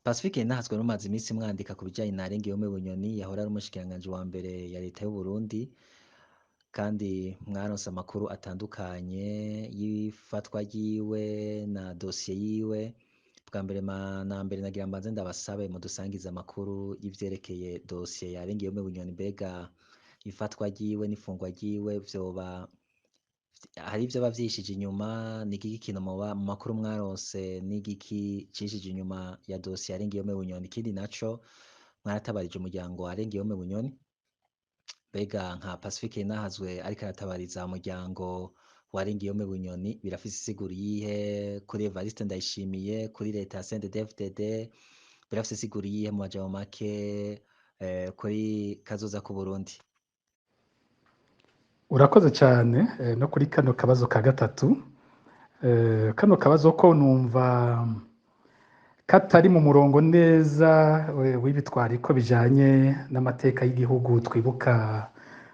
Pacifique Ninahazwe rumaze iminsi mwandika ku bijyanye na Arenguiyome Bunyoni yahora ari umushikiranganji wa mbere ya leta y'u Burundi, kandi mwaronse amakuru atandukanye y'ifatwa ryiwe na dosiye yiwe. Bwa mbere na mbere nagira mbanze ndabasabe mudusangize amakuru y'ivyerekeye dosiye ya Arenguiyome Bunyoni, mbega ifatwa ryiwe n'ifungwa ryiwe vyoba hari ivyo bavyishije inyuma, ni igiki kintu mu makuru mwaronse n'igiki cishije inyuma ya dosiye ya Arenguiyome Bunyoni? Ikindi naco mwaratabarije umuryango wa Arenguiyome Bunyoni, mbega nka Pacifique Ninahazwe ariko aratabariza umuryango wa Arenguiyome Bunyoni birafise isiguro yihe kuri Evariste Ndayishimiye, kuri leta ya CNDD-FDD? Birafise isiguro yihe mu majambo make kuri kazoza ku Burundi? Urakoze cyane no kuri kano kabazo ka gatatu. Kano kabazo ko numva katari mu murongo neza w'ibitwari ko bijanye n'amateka y'igihugu twibuka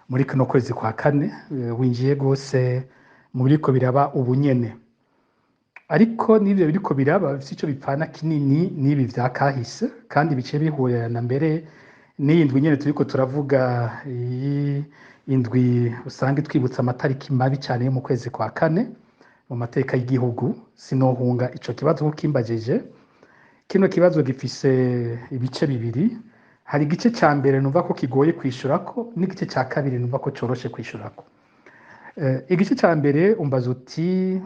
muri kano kwezi kwa kane, winjiye gose mu biriko biraba ubunyene. Ariko n'ivyo biriko biraba bifite ico bipfana kinini n'ibi vya kahise, kandi bice bihurana mbere n'iyindwi nyene turiko turavuga, indwi usanga twibutsa amatariki mabi cyane yo mu kwezi kwa kane mu mateka y'igihugu. Sinohunga ico kibazo kukimbajije. Kino kibazo gifise ibice bibiri. Hari igice ca mbere numva ko kigoye kwishurako, n'igice ca kabiri numva ko coroshe kwishurako. Igice ca mbere umbaza uti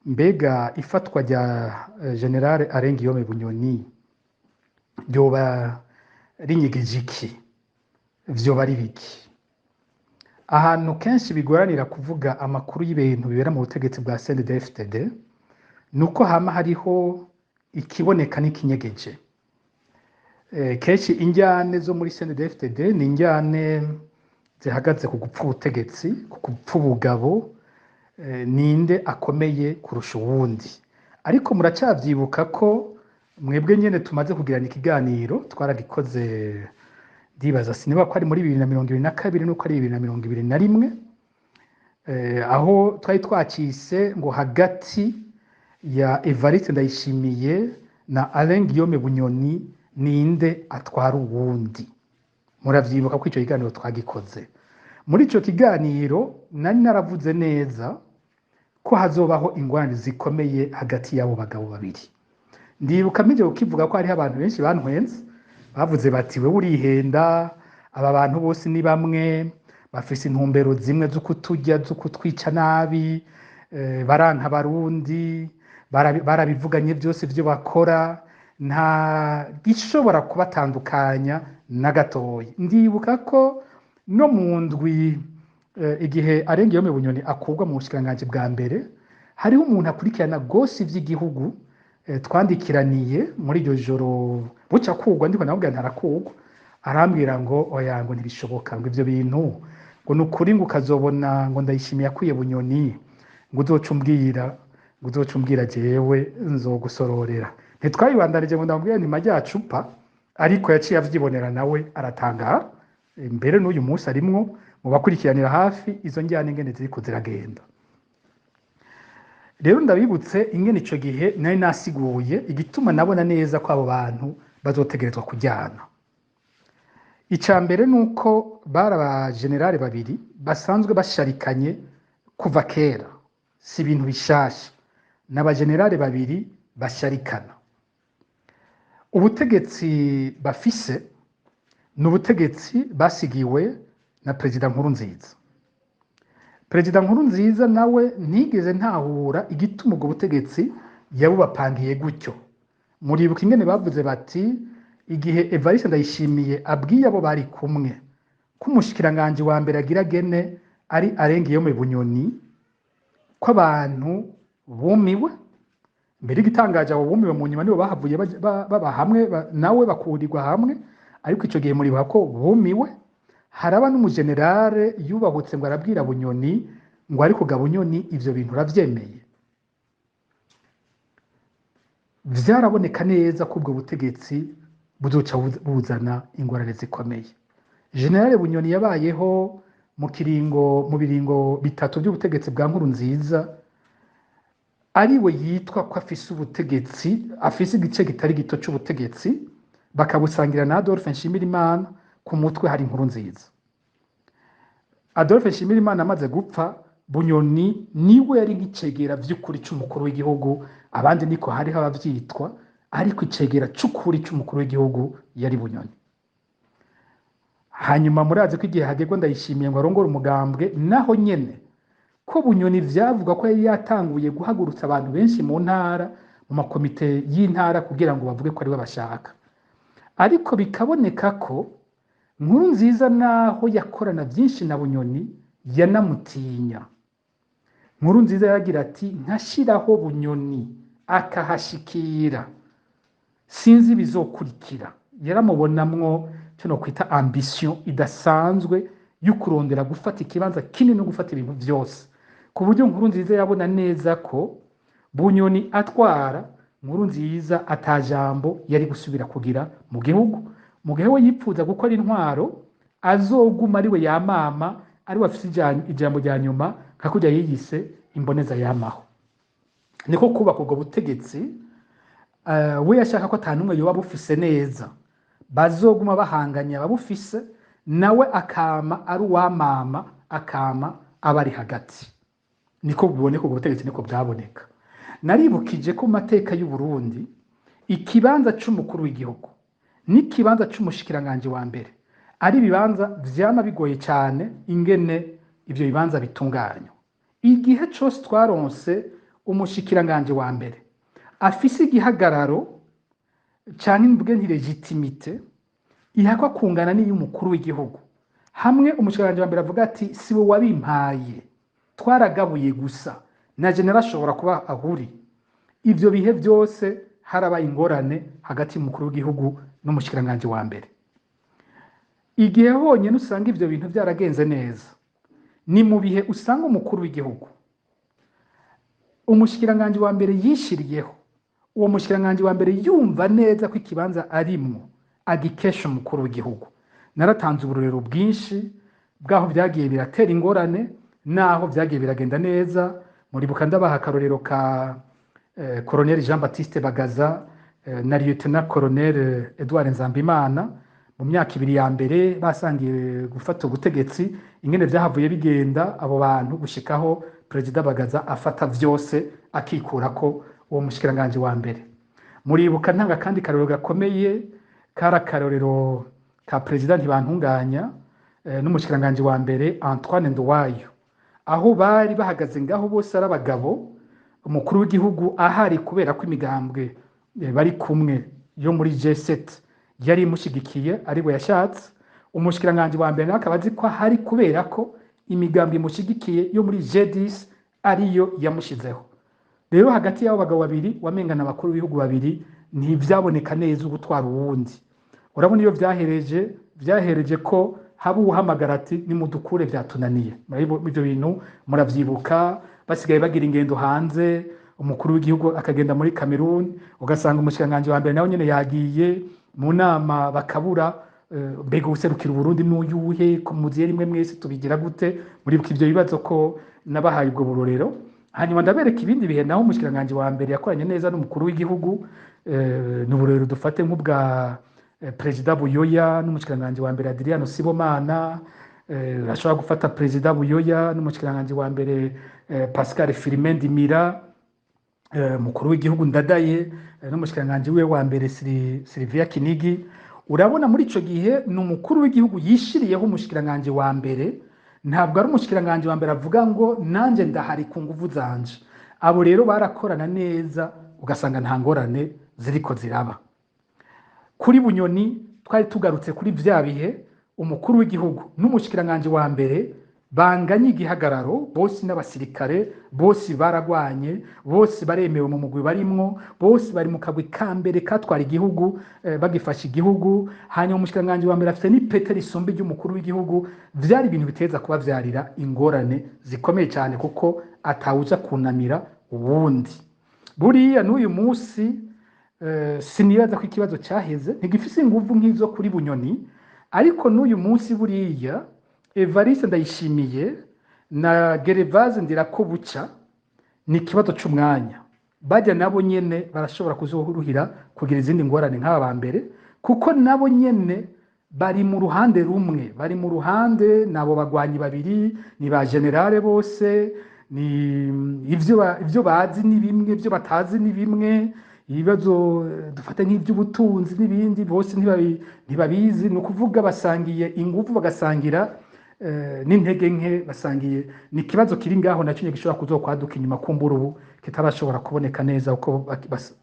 mbega ifatwa rya General Arenguiyome Bunyoni ryoba rinyigije iki, vyoba ari biki? Ahantu kenshi bigoranira kuvuga amakuru y'ibintu bibera mu butegetsi bwa CNDD-FDD nuko hama hariho ikiboneka n'ikinyegeje. Kenshi injyane zo muri CNDD-FDD ni injyane zihagaze ku gupfa ubutegetsi, ku gupfa ubugabo, ninde akomeye kurusha uwundi. Ariko muracavyibuka ko mwebwe nyene tumaze kugirana ikiganiro, twaragikoze ndibaza siniba ko ari muri 2022 nuko ari 2021, aho twari twacise ngo hagati ya Evariste Ndayishimiye na Arenguiyome Bunyoni ninde atwara uwundi. Muravyibuka ko ico kiganiro twagikoze. Muri ico kiganiro nari naravuze neza ko hazobaho ingwani zikomeye hagati y'abo bagabo babiri. Ndibuka mije ukivuga ko hariho abantu benshi bantwenze bavuze bati we urihenda, aba bantu bose ni bamwe, bafise intumbero zimwe zo kuturya, zo kutwica nabi, baranka abarundi, barabivuganye byose byo bakora, nta gishobora kubatandukanya na gatoya. Ndibuka ko no mu ndwi igihe Arenguiyome Bunyoni akurwa mu bushikiranganji bwa mbere, hariho umuntu akurikirana gose ivy'igihugu, twandikiraniye muri iryo joro buca kugwa, ndiko namubwira ntarakugwa, arambwira ngo oya, ngo ntibishoboka, ngo ivyo bintu ngo nukuri, ngo ukazobona ngo Ndayishimiye akwiye Bunyoni, ngo uzoca umbwira jewe nzogusororera. Ntitwayibandanije ngo ndamubwira nti majya acupa, ariko yaciye avyibonera nawe aratangara. Mbere n'uyu munsi arimwo mu bakurikiranira hafi izo njyane ingene ziriko ziragenda. Rero ndabibutse ingene ico gihe nari nasiguye igituma nabona neza ko abo bantu bazotegerezwa kujyana. Ica mbere nuko bari abajenerali babiri basanzwe basharikanye kuva kera, si ibintu bishasha. N'abajenerali babiri basharikana. Ubutegetsi bafise n'ubutegetsi basigiwe na Perezida Nkurunziza. Perezida Nkurunziza nawe ntigeze ntahura igituma ubwo butegetsi yabubapangiye gutyo. Muribuka ingene bavuze bati igihe Evariste Ndayishimiye abwiye abo bari kumwe ko umushikiranganji wa mbere agira gene ari Arenguiyome Bunyoni, ko abantu bumiwe. Mbere igitangaje abo bumiwe mu nyuma nibo bahavuye baba hamwe nawe bakurirwa hamwe, ariko ico gihe muribuka ko bumiwe. Haraba n'umujenerale yubahutse ngo arabwira Bunyoni ngo ariko ga Bunyoni ivyo bintu uravyemeye. Vyaraboneka neza ko ubwo butegetsi buzoca buzana ingorane zikomeye. General Bunyoni yabayeho mu biringo bitatu by'ubutegetsi bwa Nkurunziza, ariwe yitwa ko afise ubutegetsi, afise igice kitari gito c'ubutegetsi, bakabusangira na Adolphe Nshimirimana, ku mutwe hari Nkurunziza. Adolphe Nshimirimana amaze gupfa, Bunyoni niwe yari nk'icegera vy'ukuri c'umukuru w'igihugu, abandi niko hariho abavyitwa, ariko icegera c'ukuri c'umukuru w'igihugu yari Bunyoni. Hanyuma murazi ko igihe Hagerwa Ndayishimiye ngo arongore umugambwe, naho nyene ko Bunyoni vyavuga ko yari yatanguye guhagurutsa abantu benshi mu ntara, mu makomite y'intara kugira ngo bavuge ko ari we bashaka, ariko bikaboneka ko Nkurunziza naho yakorana vyinshi na Bunyoni yanamutinya. Nkurunziza yagira ati nkashiraho Bunyoni akahashikira sinzi bizokurikira. Yaramubonamwo cyo no kwita ambition idasanzwe y'ukurondera gufata ikibanza kinini no gufata ibintu vyose, ku buryo Nkurunziza yabona neza ko Bunyoni atwara, Nkurunziza atajambo yari gusubira kugira mu gihugu, mu gihe we yipfuza gukora intwaro azoguma ari we yamama, ari we afise ijambo rya nyuma, nka kurya yiyise imboneza yamaho. Niko kubaka ubwo butegetsi we yashaka ko atanumwe yoba bufise neza, bazoguma bahanganya babufise, nawe akama ari uwamama, akama abari hagati. Niko biboneka ubwo butegetsi, niko bwaboneka. Naribukije ko mu mateka y'u Burundi ikibanza c'umukuru w'igihugu n'ikibanza c'umushikiranganje wa mbere ari ibibanza vyama bigoye cyane ingene ivyo bibanza bitunganywa. Igihe cose twaronse umushikiranganje wa mbere afise igihagararo canke mvuge nti legitimite ihakwa kungana n'iy'umukuru w'igihugu, hamwe umushikiranganje wa mbere avuga ati siwe wabimpaye, twaragabuye gusa, na general ashobora kuba ahuri, ivyo bihe byose harabaye ingorane hagati y'umukuru w'igihugu n'umushikiranganje wa mbere. Igihe honyine usanga ivyo bintu byaragenze neza ni mu bihe usanga umukuru w'igihugu umushikiranganje wa mbere yishiriyeho, uwo mushikiranganje wa mbere yumva neza ko ikibanza arimwo agikesha umukuru w'igihugu. Naratanze uburorero bwinshi bwaho byagiye biratera ingorane naho byagiye biragenda neza. Muribuka ndabaha akarorero ka Colonel Jean Baptiste Bagaza na Lieutenant Colonel Edouard Nzambimana mu myaka ibiri ya mbere basangiye gufata ubutegetsi, ingene vyahavuye bigenda abo bantu gushikaho President Bagaza afata vyose akikura ko uwo mushikiranganje wa mbere. Muribuka ntanga kandi karorero gakomeye kara karorero ka President Ntibantunganya n'umushikiranganje wa mbere Antoine Nduwayo, aho bari bahagaze ngaho bose ari abagabo, umukuru w'igihugu ahari kubera ko imigambwe bari kumwe yo muri G7 yari imushigikiye ari we yashatse, umushikiranganje wa mbere akaba azi ko ahari kubera ko imigambwe imushigikiye yo muri G10 ariyo yamushizeho. Rero hagati y'abo bagabo babiri wamengana abakuru b'ibihugu babiri ntivyaboneka neza ubutwara uwundi. Urabona iyo vyahereje ko haba uhamagara ati nimudukure vyatunaniye. Ivyo bintu muravyibuka, basigaye bagira ingendo hanze, umukuru w'igihugu akagenda muri Cameroon, ugasanga umushikiranganje wa mbere nawe nyene yagiye mu nama bakabura, mbega userukira Burundi n'uyuhe ko muziye rimwe mwese tubigira gute. Muribuka ivyo bibazo ko nabahaye ubwo burorero. Hanyuma ndabereka ibindi bihe naho umushikiranganje wa mbere yakoranye neza n'umukuru w'igihugu, n'uburorero dufate nk'ubwa President Buyoya n'umushikiranganje wa mbere Adriano Sibomana, ashobora gufata President Buyoya n'umushikiranganje wa mbere Pascal Firmin Dimira, mukuru w'igihugu Ndadaye n'umushikiranganje we wa mbere Sylvia Kinigi. Urabona muri ico gihe n'umukuru w'igihugu yishiriyeho umushikiranganje wa mbere, ntabwo ari umushikiranganje wa mbere avuga ngo nanje ndahari ku nguvu zanje. Abo rero barakorana neza, ugasanga nta ngorane ziriko ziraba. Kuri Bunyoni twari tugarutse kuri vya bihe umukuru w'igihugu n'umushikiranganje wa mbere banganye igihagararo, bose n'abasirikare, bose baragwanye, bose baremewe mu mugwi barimwo, bose bari mu kagwi ka mbere katwara igihugu, bagifasha igihugu. Hanyuma umushikiranganje wa mbere afite n'ipete risumba ry'umukuru w'igihugu. Vyari ibintu biteza kuba vyarira ingorane zikomeye cyane kuko atawuza kunamira uwundi. Buriya n'uyu munsi sinibaza ko ikibazo cyaheze, ntigifise inguvu nk'izo kuri Bunyoni, ariko n'uyu munsi buriya Evariste Ndayishimiye na Gervase Ndirakobuca ni ikibazo c'umwanya. bajya nabo nyene barashobora kuzohuruhira kugira izindi ngorane nk'aba ba mbere, kuko nabo nyene bari mu ruhande rumwe, bari mu ruhande nabo bagwanyi babiri, ni ba generale bose, ni ivyo bazi ni bimwe, ivyo batazi ni bimwe, ibibazo dufata nk'ivy'ubutunzi n'ibindi bose ntibabizi, ni ukuvuga basangiye ingufu, bagasangira n'intege nke, basangiye ni ikibazo kiri ngaho nacyo gishobora kuzokwaduka inyuma kumbura ubu kitarashobora kuboneka neza uko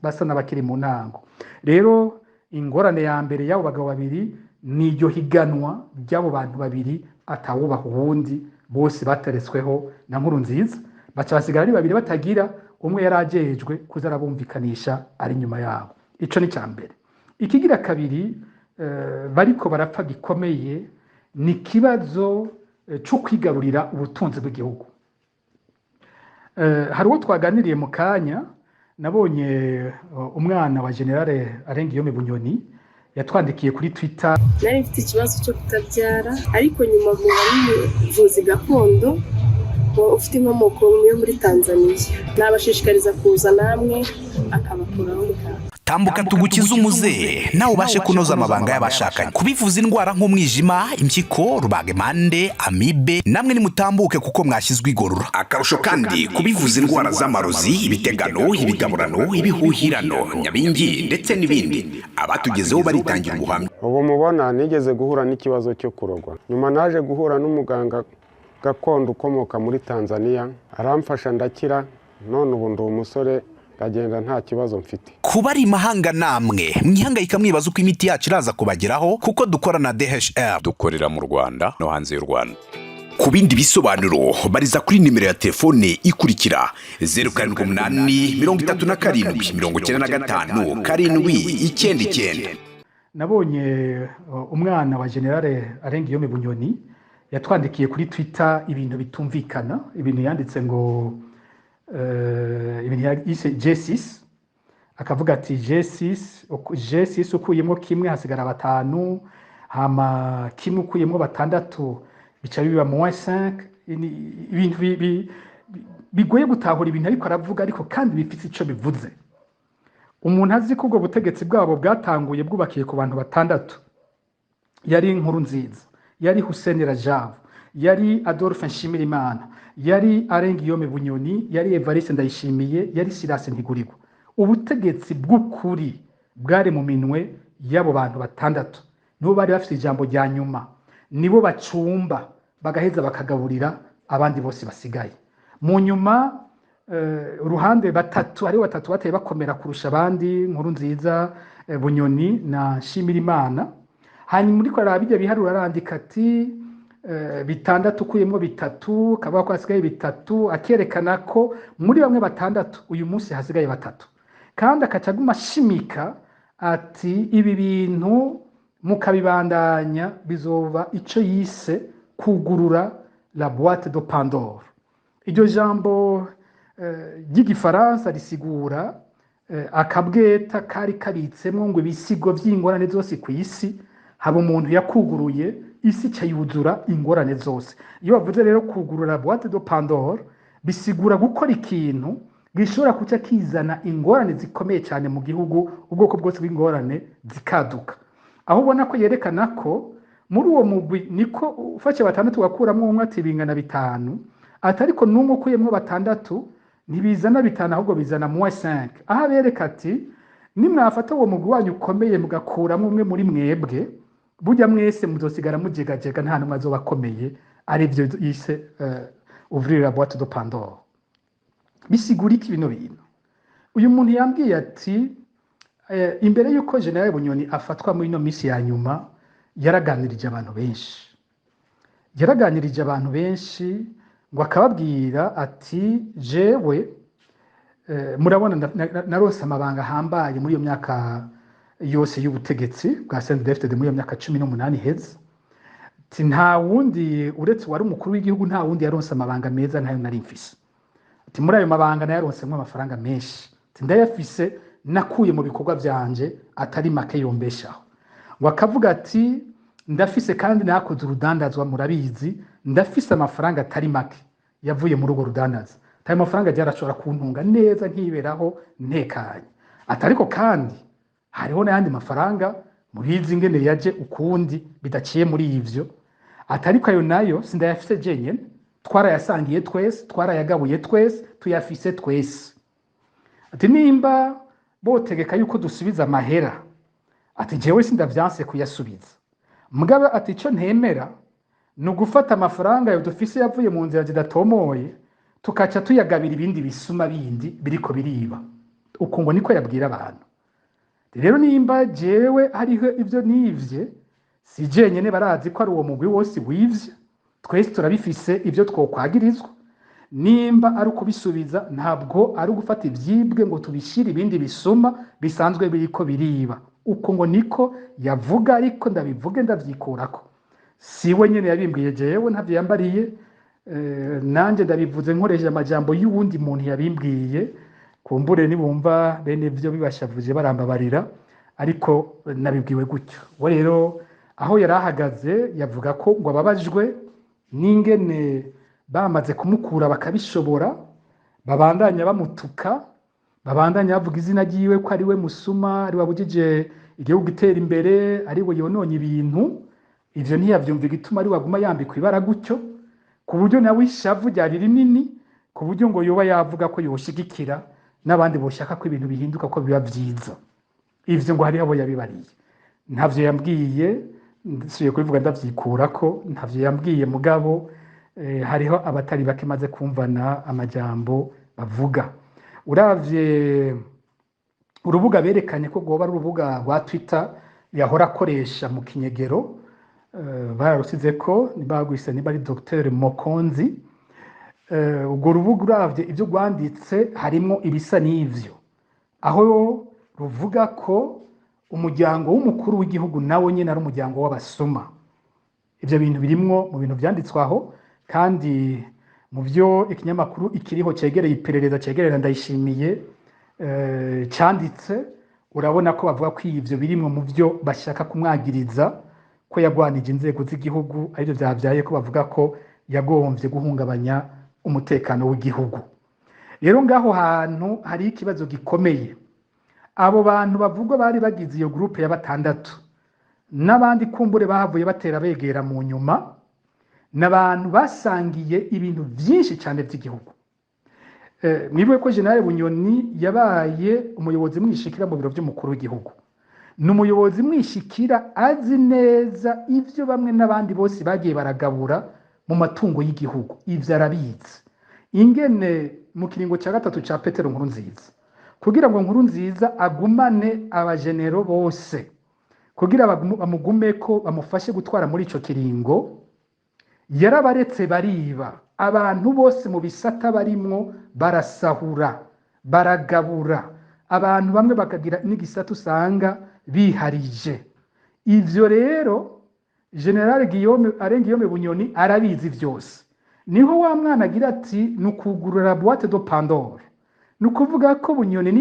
basa n'abakiri mu ntango. Rero ingorane ya mbere y'abo bagabo babiri ni iryo higanwa ry'abo bantu babiri atawubaha uwundi, bose bateretsweho na Nkurunziza, baca basigara ari babiri batagira umwe yari ajejwe kuza arabumvikanisha ari nyuma yabo. Ico ni cyambere. Ikigira kabiri bariko barapfa gikomeye ni kibazo cyo kwigarurira ubutunzi bw'igihugu. Hari uwo twaganiriye mu kanya, nabonye umwana wa generale Arengiyome Bunyoni yatwandikiye kuri Twitter. Nari mfite ikibazo cyo kutabyara, ariko nyuma vuba n'umuvuzi gakondo ufite inkomoko yo muri Tanzania, nabashishikariza kuza namwe akabakuraho muganga. Tambuka tugukize umuze nawe ubashe kunoza amabanga y'abashakanye, kubivuza indwara nk'umwijima, impyiko, rubagimpande, amibe, namwe nimutambuke kuko mwashyizwe igorora. Akarusho kandi kubivuza indwara z'amarozi, ibitegano, ibigaburano, ibihuhirano, nyabingi ndetse n'ibindi, abatugezeho baritangira ubuhamya. Ubu mubona nigeze guhura n'ikibazo cyo kurogwa, nyuma naje guhura n'umuganga gakondo ukomoka muri Tanzania, aramfasha ndakira, none ubu ndi umusore kagenda nta kibazo mfite. Kuba ari mahanga namwe mwihangayika mwibaza uko imiti yacu iraza kubageraho, kuko dukora na DHR, dukorera mu Rwanda no hanze y'u Rwanda. Ku bindi bisobanuro bariza kuri nimero ya telefone ikurikira 0787379799. Nabonye umwana wa generale Arengiyome Bunyoni yatwandikiye kuri Twitter ibintu bitumvikana, ibintu yanditse ngo ibintu yise J6, akavuga ati J6 ukuyemo kimwe hasigara batanu, hama kimwe ukuyemo batandatu bica biba -5. Ibintu bigoye gutahura ibintu ariko aravuga, ariko kandi bifite ico bivuze. Umuntu azi ko ubwo butegetsi bwabo bwatanguye bwubakiye ku bantu batandatu, yari Nkurunziza, yari Hussein Rajab, yari Adolphe Nshimirimana, yari Arengiyome Bunyoni, yari Evariste Ndayishimiye, yari Silas Ntigurirwa. Ubutegetsi bw'ukuri bwari mu minwe y'abo bantu batandatu, nibo bari bafite ijambo rya nyuma, nibo bacumba bagaheza bakagaburira abandi bose basigaye. Mu nyuma uruhande batatu, hariho batatu bateye bakomera kurusha abandi, Nkurunziza, Bunyoni na Nshimirimana. Hanyuma muri ko bijya biharura arandika ati bitandatu ukuyemo bitatu, kavuga ko hasigaye bitatu, akerekana ko muri bamwe batandatu uyu munsi hasigaye batatu, kandi akacaguma ashimika ati ibi bintu mukabibandanya bizoba ico yise kugurura la boîte de Pandore. Iryo jambo ry'igifaransa risigura akabweta kari kabitsemo ngo ibisigo vy'ingorane zose ku isi, haba umuntu yakuguruye isi cyayuzura ingorane zose. Iyo bavuze rero kugurura boîte de Pandore, bisigura gukora ikintu gishobora kuca kizana ingorane zikomeye cyane mu gihugu, ubwoko bwose bw'ingorane zikaduka. Aho ubona ko yerekana ko muri uwo mugwi niko ufashe batandatu wakuramo umwe ati bingana bitanu, atariko n'umwe ukuyemo batandatu ntibizana bitanu ahubwo bizana -5. Aha bereka ati nimwafata uwo mugwi wanyu ukomeye mugakuramo umwe muri mwebwe, burya mwese muzosigara mujegajega nta numwe azobakomeye, ari byo yise ouvrir la boîte de Pandore. Bisigura iki bino bintu? Uyu muntu yambwiye ati imbere yuko General Bunyoni afatwa muri no misi ya nyuma, yaraganirije abantu benshi, ngo akababwira ati jewe murabona narose amabanga hambaye muri iyo myaka yose y'ubutegetsi bwa CNDD-FDD muri iyo myaka 18 heza. Ati nta wundi uretse wari umukuru w'igihugu, nta wundi yaronse amabanga meza ntayo nari mfise. Ati muri ayo mabanga nayaronsemwe amafaranga menshi, ati ndayafise nakuye mu bikorwa byanje atari make yombeshaho. Ngo akavuga ati ndafise kandi nakoze urudandazwa, murabizi ndafise amafaranga atari make yavuye muri urwo rudandaza. ayo mafaranga agiye arashobora kuntunga neza nkiberaho ntekanye. Ariko kandi hariho n'ayandi mafaranga mubizi ingene yaje ukundi bidaciye muri ivyo, ariko ayo nayo sindayafise jenyene, twarayasangiye twese, twarayagabuye twese, tuyafise twese. Nimba botegeka yuko dusubiza amahera, jewe sindavyanse kuyasubiza, mugabe ico ntemera ni ugufata amafaranga yo dufise yavuye mu nzira zidatomoye tukaca tuyagabira ibindi bisuma bindi biriko biriba. Uko ngo niko yabwira abantu. Rero nimba jewe hariho ivyo nivye, si jenyene barazi ko ari uwo mugwi wose wivye, twese turabifise ivyo twokwagirizwa. Nimba ari ukubisubiza, ntabwo ari ugufata ivyibwe ngo tubishire ibindi bisuma bisanzwe biriko biriba. Uko ngo niko yavuga, ariko ndabivuge ndavyikurako. Siwe nyene yabimbwiye jewe, ntavyo yambariye, nanje ndabivuze nkoresheje amajambo y'uwundi muntu yabimbwiye. Kumbure nibumva bene ivyo bibashavuje barambabarira, ariko nabibwiwe gutyo. We rero aho yarahagaze yavuga ko ngo ababajwe n'ingene bamaze kumukura bakabishobora, babandanya bamutuka, babandanya bavuga izina ryiwe ko ari we musuma, ari wabujije igihugu gitera imbere, ari we yononye ibintu. Ivyo ntiyavyumva igituma ari waguma yambikwa ibara gutyo, ku buryo nawe ishavu ryari rinini, ku buryo ngo yoba yavuga ko yoshigikira n'abandi boshaka ko ibintu bihinduka ko biba vyiza. Ivyo ngo hariho abo yabibariye. Ntavyo yambwiye, nsubiye kubivuga ndavyikurako, ntavyo yambwiye mugabo hariho abatari bake maze kumvana amajambo bavuga. Uravye urubuga berekanye ko rwoba ari urubuga rwa Twitter yahora akoresha mu kinyegero, bararusize ko nibagwise niba ari Dr Mokonzi. Urwo rubuga uravye ivyo rwanditse harimo ibisa n'ivyo, aho ruvuga ko umuryango w'umukuru w'igihugu nawe nyene ari umuryango w'abasuma. Ivyo bintu birimwo mu bintu vyanditswe aho, kandi mu byo ikinyamakuru ikiriho cegereye iperereza cegerera Ndayishimiye cyanditse, urabona ko bavuga ko ivyo birimwo mu byo bashaka kumwagiriza ko yagwanije inzego z'igihugu, arivyo vyavyaye ko bavuga ko yagombye guhungabanya umutekano w'igihugu. Rero ngaho hantu hari ikibazo gikomeye. Abo bantu bavugwa bari bagize iyo groupe ya 6, n'abandi kumbure bahavuye batera begera mu nyuma, n'abantu basangiye ibintu byinshi cyane by'igihugu. Mwibuke ko General Bunyoni yabaye umuyobozi mwishikira mu biro by'umukuru w'igihugu. N'umuyobozi mwishikira azi neza ivyo bamwe n'abandi bose bagiye baragabura mu matungo y'igihugu. Ivyo arabizi. Ingene mu kiringo cya 3 ca Petero Nkurunziza, kugira ngo Nkurunziza agumane abajenero bose, kugira bamugume ko bamufashe gutwara muri ico kiringo, yarabaretse bariba. Abantu bose mu bisata barimwo barasahura, baragabura. Abantu bamwe bakagira n'igisata usanga biharije. Ivyo rero General Guillaume Bunyoni arabizi vyose. Niho wa mwana agira ati nukugurura boîte de Pandore. Nukuvuga ko Bunyoni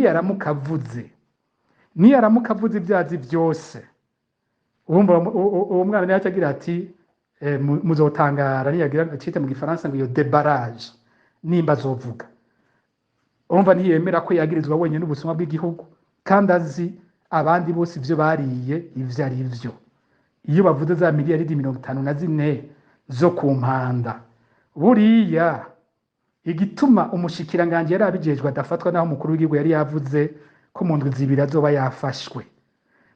niyaramukavuze ibyazi byose. Uwo mwana yacu agira ati muzotangara, niyagira acite mu gifaransa ngo iyo débarrage nimba azovuga. Umva ntiyemera ko yagirizwa wenyine n'ubusuma bw'igihugu, kandi azi abandi bose ivyo bariye ivyo ari vyo. Iyo bavuze za miliyaridi 54 zo ku mpanda, buriya igituma umushikiranganje yari abijejwe adafatwa naho umukuru w'igihugu yari yavuze ko mu ndwi zibiri azoba yafashwe.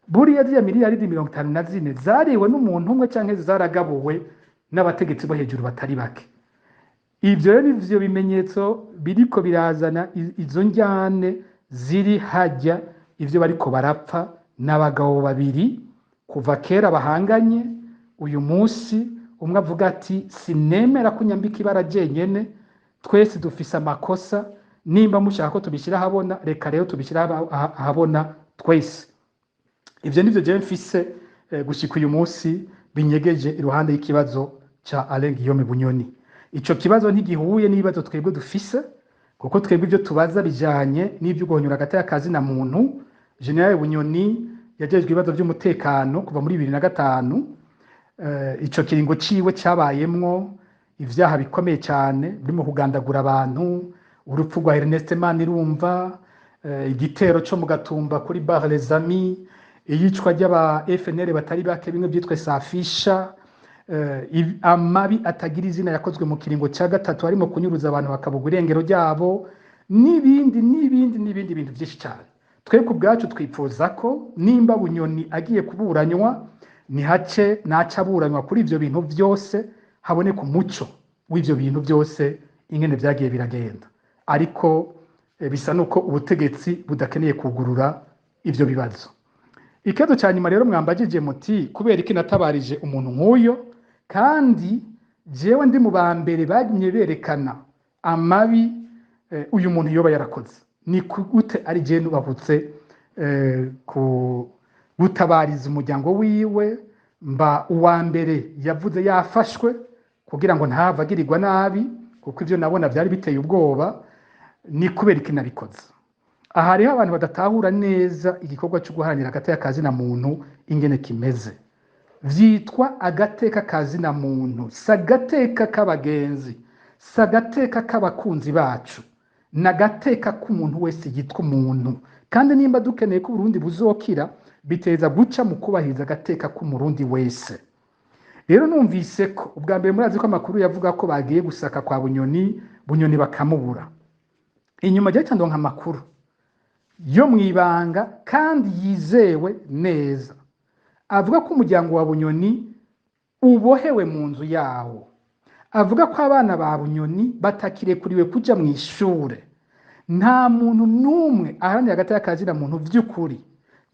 Buriya zya miliyaridi 54 zariwe n'umuntu umwe canke zaragabuwe n'abategetsi bo hejuru batari bake. Ivyo rero nivyo bimenyetso biriko birazana izo njyane ziri hajya, ivyo bariko barapfa n'abagabo babiri kuva kera bahanganye. Uyu munsi umwe avuga ati sinemera kunyambika ibara jenyene, twese dufise amakosa, nimba mushaka ko tubishira habona reka rero tubishira habona twese. Ivyo nivyo je mfise gushika uyu munsi binyegeje iruhande y'ikibazo ca Alain Guillaume Bunyoni. Ico kibazo ntigihuye n'ibibazo twebwe dufise, kuko twebwe ibyo tubaza bijanye n'ibyo guhonyura hagati y'akazi na muntu. General Bunyoni yajejwe ibibazo by'umutekano kuva muri 2005. Ico kiringo ciwe cabayemwo ivyaha bikomeye cyane birimo kugandagura abantu, urupfu rwa Ernest Manirumva, igitero cyo mu Gatumba kuri Bar Les Amis, iyicwa ry'aba FNL batari bake bimwe byitwe Safisha, amabi atagira izina yakozwe mu kiringo cya gatatu harimo kunyuruza abantu bakabugwa irengero ryabo n'ibindi bintu byinshi cyane. Twebwe ubwacu twifuza ko nimba Bunyoni agiye kuburanywa naca aburanywa kuri ibyo bintu byose, haboneka umuco w'ibyo bintu byose ingene byagiye biragenda, ariko bisa nuko ubutegetsi budakeneye kugurura ibyo bibazo. Ikibazo cya nyuma rero mwambagije muti kubera iki natabarije umuntu nk'uyo, kandi jewe ndi mu ba mbere bagumye berekana amabi uyu muntu yoba yarakoze. Ni gute ari je nubahutse ku gutabariza umuryango wiwe, mba uwa mbere yavuze yafashwe kugira ngo ntavagirirwa nabi, kuko ivyo nabona byari biteye ubwoba. Ni kubera iki nabikoze. Aha rero abantu badatahura neza igikorwa cyo guharanira agateka kazina muntu ingene kimeze. Vyitwa agateka kazina muntu, sagateka k'abagenzi, sagateka k'abakunzi bacu, nagateka k'umuntu wese yitwa umuntu. Kandi nimba dukeneye ko Burundi buzokira, biteza guca mu kubahiriza agateka k'umurundi wese. Rero numvise ko ubwa mbere murazi ko amakuru yavuga ko bagiye gusaka kwa Bunyoni bakamubura. Inyuma rya cyandonka amakuru yo mwibanga kandi yizewe neza, avuga ko umuryango wa Bunyoni ubohewe mu nzu yawo, avuga ko abana ba Bunyoni batakirekuriwe kuja mu ishure. Nta muntu numwe aharanira agateka kazina muntu vy'ukuri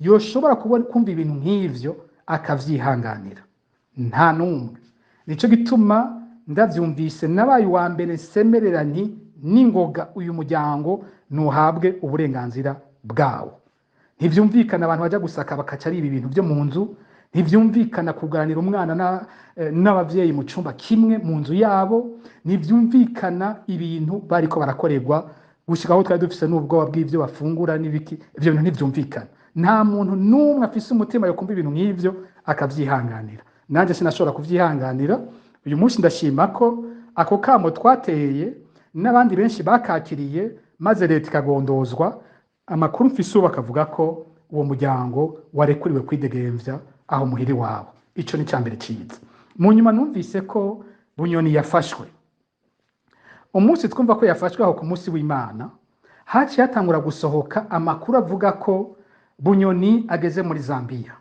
yoshobora kumva ibintu nk'ivyo akavyihanganira, nta numwe. Nico gituma ndavyumvise nabaye wa mbere semerera nti ningoga uyu muryango nuhabwe uburenganzira bwawo. Ntivyumvikana abantu baja gusaka bakaca ari ibintu byo mu nzu, ntivyumvikana kuganira umwana n'abavyeyi mu cumba kimwe mu nzu yabo, ntivyumvikana ibintu bariko barakorerwa gushikaho twari dufise n'ubwoba bw'ivyo bafungura n'ibiki. Ivyo bintu ntivyumvikana. Nta muntu numwe afise umutima yo kumva ibintu nk'ivyo akavyihanganira. Nanje sinashobora kuvyihanganira. Uyu munsi ndashima ko ako kamo twateye n'abandi benshi bakakiriye, maze leta ikagondozwa. Amakuru mfise bakavuga ko uwo muryango warekuriwe kwidegemvya aho muhiri wabo. Ico ni cambere ciza. Mu nyuma numvise ko Bunyoni yafashwe. Umunsi twumva ko yafashwe aho ku munsi w'Imana, haci hatangura gusohoka amakuru avuga ko Bunyoni ageze muri Zambia,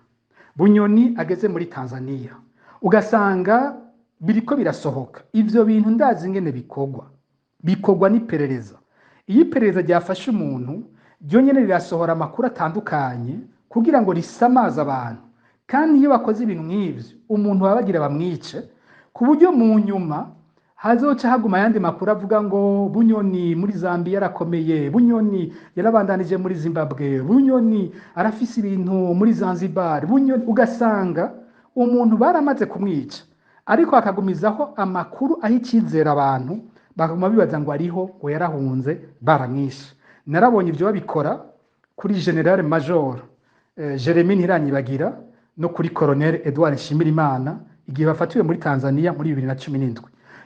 Bunyoni ageze muri Tanzania. Ugasanga biriko birasohoka. Ivyo bintu ndazi ingene bikorwa n'iperereza. Iyo iperereza ryafashe umuntu ryo nyene rirasohora amakuru atandukanye kugira ngo risamaze abantu, kandi iyo bakoze ibintu nk'ivyo umuntu babagira bamwice, ku buryo mu nyuma hazoca haguma yandi makuru avuga ngo Bunyoni muri Zambia yarakomeye, Bunyoni yarabandanije muri Zimbabwe, Bunyoni arafise ibintu muri Zanzibar, Bunyoni. Ugasanga umuntu baramaze kumwica, ariko akagumizaho amakuru aho icizera abantu, bakaguma bibaza ngo ariho ngo yarahunze baramwishe. Narabonye ibyo babikora kuri General Major Jeremy Ntiranyibagira no kuri Colonel Edouard Nshimirimana igihe bafatiwe muri Tanzania muri 2017.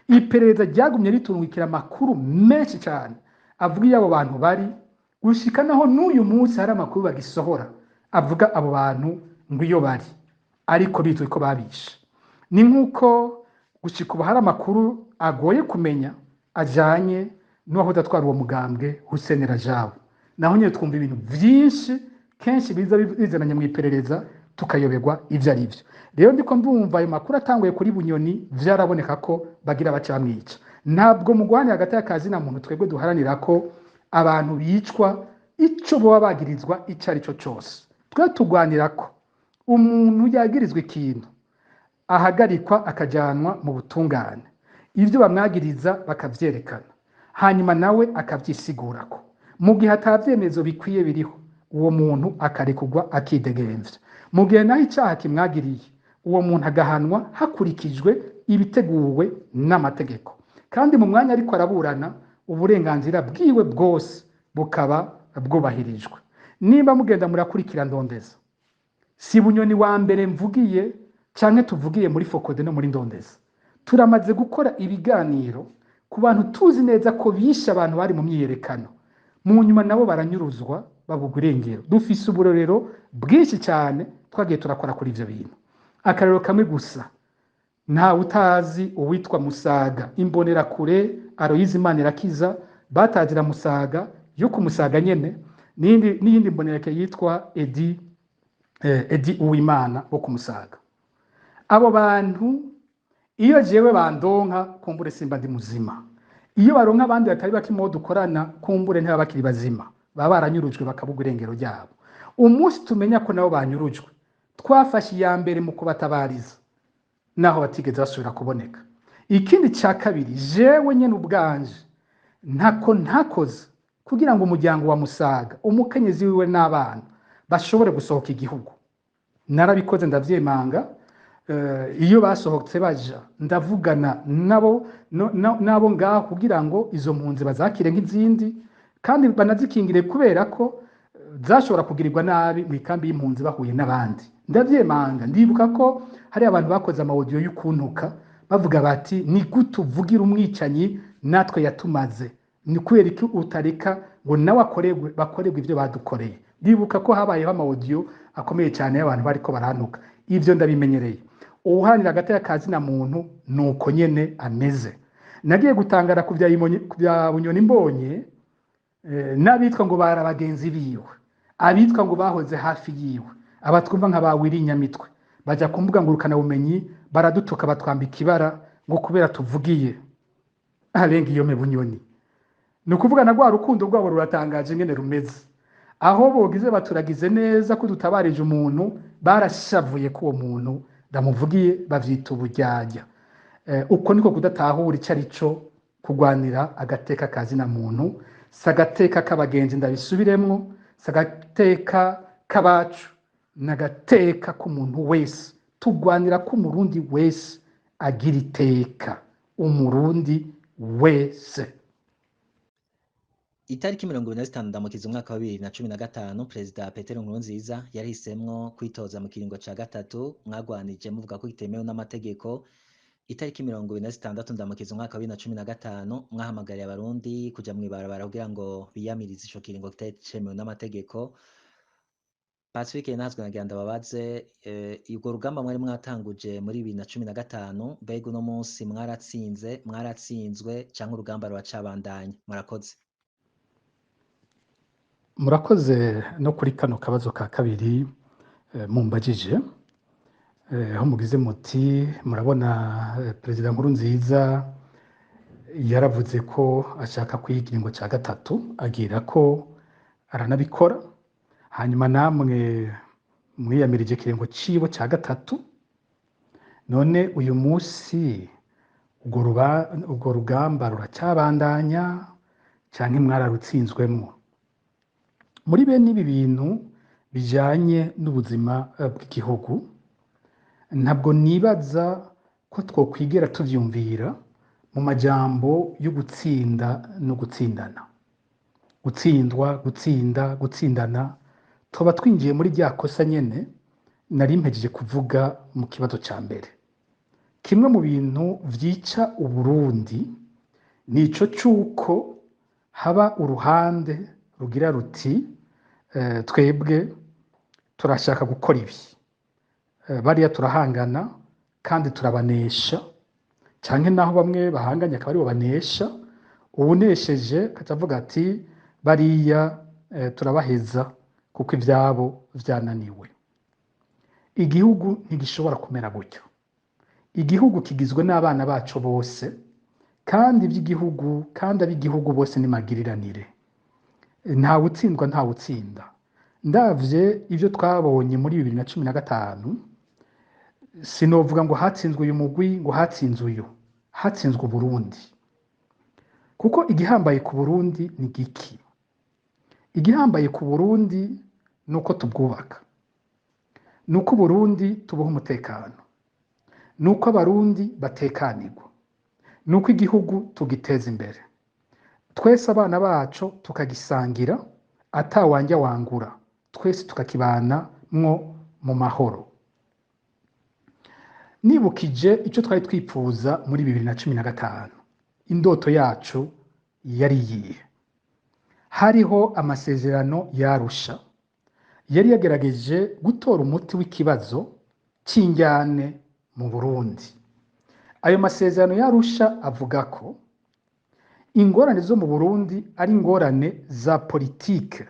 Iperereza ryagumye riturungikira amakuru menshi cyane avuga iyo abo bantu bari, gushika naho n'uyu munsi hari amakuru bagisohora avuga abo bantu ngo iyo bari, ariko bitwe ko babishe. Ni nkuko gushika ubu hari amakuru agoye kumenya ajanye n'uwaho datwara uwo mugambwe Hussein Rajabu. Naho nyine twumva ibintu byinshi kenshi biza bizananye mu iperereza tukayoberwa ivyo ari byo. Rero ndiko ndumva ayo makuru atanguye kuri Bunyoni vyaraboneka ko bagira baca bamwica. Ntabwo mugwanya hagati y'akazi na muntu twebwe duharanira ko abantu bicwa ico bo bagirizwa ico ari cyo cyose. Twe tugwanira ko umuntu yagirizwe ikintu ahagarikwa akajanwa mu butungane, ivyo bamwagiriza bakavyerekana, hanyuma nawe akavyisigurako. Mu gihe atavyemezo bikwiye biriho, uwo muntu akarekugwa akidegemvya. Mu gihe naho icyaha kimwagiriye, uwo muntu agahanwa hakurikijwe ibiteguwe n'amategeko. Kandi mu mwanya ariko araburana, uburenganzira bwiwe bwose bukaba bwubahirijwe. Niba mugenda murakurikira Ndondeza, si Bunyoni wa mbere mvugiye canke tuvugiye muri Fokode no muri Ndondeza. Turamaze gukora ibiganiro ku bantu tuzi neza ko bishe abantu bari mu myiyerekano, mu nyuma nabo baranyuruzwa babugwa irengero. Dufise uburorero bwinshi cyane twagiye turakora kuri ivyo bintu. Akarero kamwe gusa, nta utazi uwitwa Musaga, imbonerakure Aloyize Manirakiza batazira Musaga yo ku Musaga nyene, n'iyindi mbonerake yitwa Edi Uwimana wo ku Musaga. Abo bantu iyo jewe bandonka kumbure simba ndi muzima, iyo baronka abandi batari bakimo dukorana kumbure ntibaba bakiri bazima, baba baranyurujwe bakabugwa irengero ryabo. Umunsi tumenya ko nabo banyurujwe, twafashe iya mbere mu kubatabariza naho batigeze basubira kuboneka. Ikindi cya kabiri, jewe nyene ubwanje ntakoze kugira ngo umuryango wa Musaga, umukenyezi wiwe n'abana bashobore gusohoka igihugu. Narabikoze ndavyemanga. Iyo basohotse baja ndavugana nabo ngaho kugira ngo izo mpunzi bazakire nk'izindi kandi banazikingire, kubera ko zashobora kugirirwa nabi mu ikambi y'impunzi bahuye n'abandi. Ndavyemanga. Ndibuka ko hari abantu bakoze amaudio y'ukuntuka bavuga bati ni gute uvugira umwicanyi natwe yatumaze, ni kubera iki utareka ngo nawe bakorerwe ivyo badukoreye. Ndibuka ko habayeho amaudio akomeye cyane y'abantu bariko barantuka. Ivyo ndabimenyereye. Uhanira hagati y'akazi na muntu nuko nyene ameze. Nagiye gutangara ku bya Bunyoni mbonye n'abitwa ngo bara bagenzi biwe, abitwa ngo bahoze hafi yiwe, abatwumva nka bawiri Nyamitwe baja kumbuga ngurukana bumenyi baradutuka batwambika ibara ngo kubera tuvugiye arenga iyo Bunyoni. Nukuvuga na gwa rukundo rwabo ruratangaje ngene rumeze, aho bogize baturagize neza ko dutabarije umuntu barashavuye ko uwo muntu ndamuvugiye bavyita ubujyajya. Uko niko kudatahura icarico kugwanira agateka kazi na muntu, sagateka k'abagenzi ndabisubiremwo, sagateka k'abacu nagateka k'umuntu wese. Tugwanira ko umurundi wese agira iteka, umurundi wese. Itariki 25 ndamukiza umwaka wa 2015 Perezida Petero Nkurunziza yarihisemwo kwitoza mu kiringo ca gatatu mwagwanije muvuga ko kitemewe n'amategeko. Itariki 26 ndamukiza umwaka wa 2015 mwahamagariye abarundi kuja mwibarabara kugira ngo biyamirize ico kiringo kitemewe n'amategeko. Pacifique Nazwe nagira ndababaze ubwo rugamba mwari mwatanguje muri 2015 mbega uno munsi mwaratsinzwe canke urugamba ruracabandanya? Murakoze. Murakoze no kuri kano kabazo ka kabiri mumbajije, aho mugize muti murabona Perezida Nkurunziza yaravuze ko ashaka kwigiringo ca gatatu, agira ko aranabikora, hanyuma namwe mwiyamirije kiringo cibo ca gatatu. None uyu munsi ubwo rugamba ruracabandanya canke mwararutsinzwemwo? Muri bene ibi bintu bijanye n'ubuzima bw'igihugu, ntabwo nibaza ko twokwigera tuvyumvira mu majambo yo gutsinda no gutsindana. Gutsindwa, gutsinda, gutsindana, toba twinjiye muri rya kosa nyene nari mpejeje kuvuga mu kibazo ca mbere. Kimwe mu bintu vyica Uburundi nico cuko haba uruhande rugira ruti twebwe turashaka gukora ibi, bariya turahangana kandi turabanesha, canke naho bamwe bahanganye akaba aribo banesha, uwunesheje akavuga ati bariya turabaheza kuko ivyabo vyananiwe. Igihugu ntigishobora kumera gutyo. Igihugu kigizwe n'abana bacu bose, kandi ab'igihugu bose ni magiriranire. Nta utsindwa nta utsinda. Ndavye ivyo twabonye muri 2015, sinovuga ngo hatsinzwe uyu mugwi ngo hatsinzwe uyu, hatsinzwe Burundi. Kuko igihambaye ku Burundi ni giki? Igihambaye ku Burundi nuko tubwubaka, nuko Burundi tubaho umutekano, nuko abarundi batekanirwa, nuko igihugu tugiteza imbere, twese abana bacu tukagisangira atawanja wangura, twese tukakibana mwo mu mahoro. Nibukije icyo twari twipfuza muri 2015, indoto yacu yari iyihe? Hariho amasezerano y'Arusha yari yagerageje gutora umuti w'ikibazo cy'injyane mu Burundi. Ayo masezerano y'Arusha avuga ko ingorane zo mu Burundi ari ingorane za politike,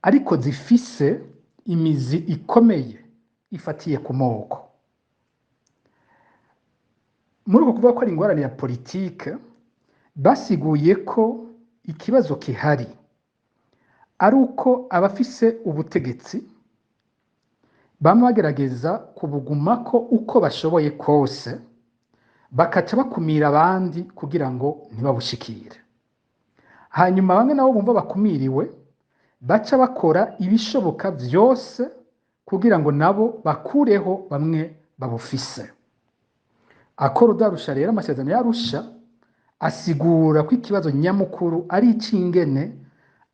ariko zifise imizi ikomeye ifatiye ku moko. Muri uko kuvuga ko ari ingorane ya politike, basiguye ko ikibazo kihari ari uko abafise ubutegetsi bama bagerageza kubugumako uko bashoboye kose, bakaca bakumira abandi kugira ngo ntibabushikire. Hanyuma bamwe nabo bumva bakumiriwe baca bakora ibishoboka vyose kugira ngo nabo bakureho bamwe babufise. Akora udarusha rero amasezerano y'Arusha asigura ko ikibazo nyamukuru ari icingene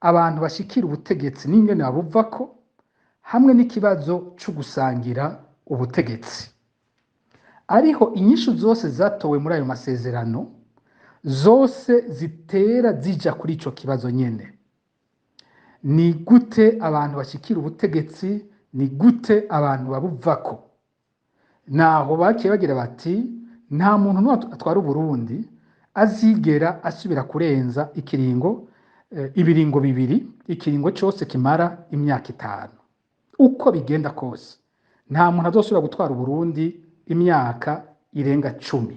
abantu bashikira ubutegetsi n'ingene babuvako, hamwe n'ikibazo cyo gusangira ubutegetsi. Ariho inyishu zose zatowe muri ayo masezerano zose zitera zija kuri ico kibazo nyene. Ni gute abantu bashikira ubutegetsi, ni gute abantu babuvako? Naho bakiye bagira bati nta muntu n'umwe atwara Uburundi azigera asubira kurenza ibiringo bibiri, ikiringo cyose kimara imyaka 5. Uko bigenda kose nta muntu azosubira gutwara Uburundi imyaka irenga 10.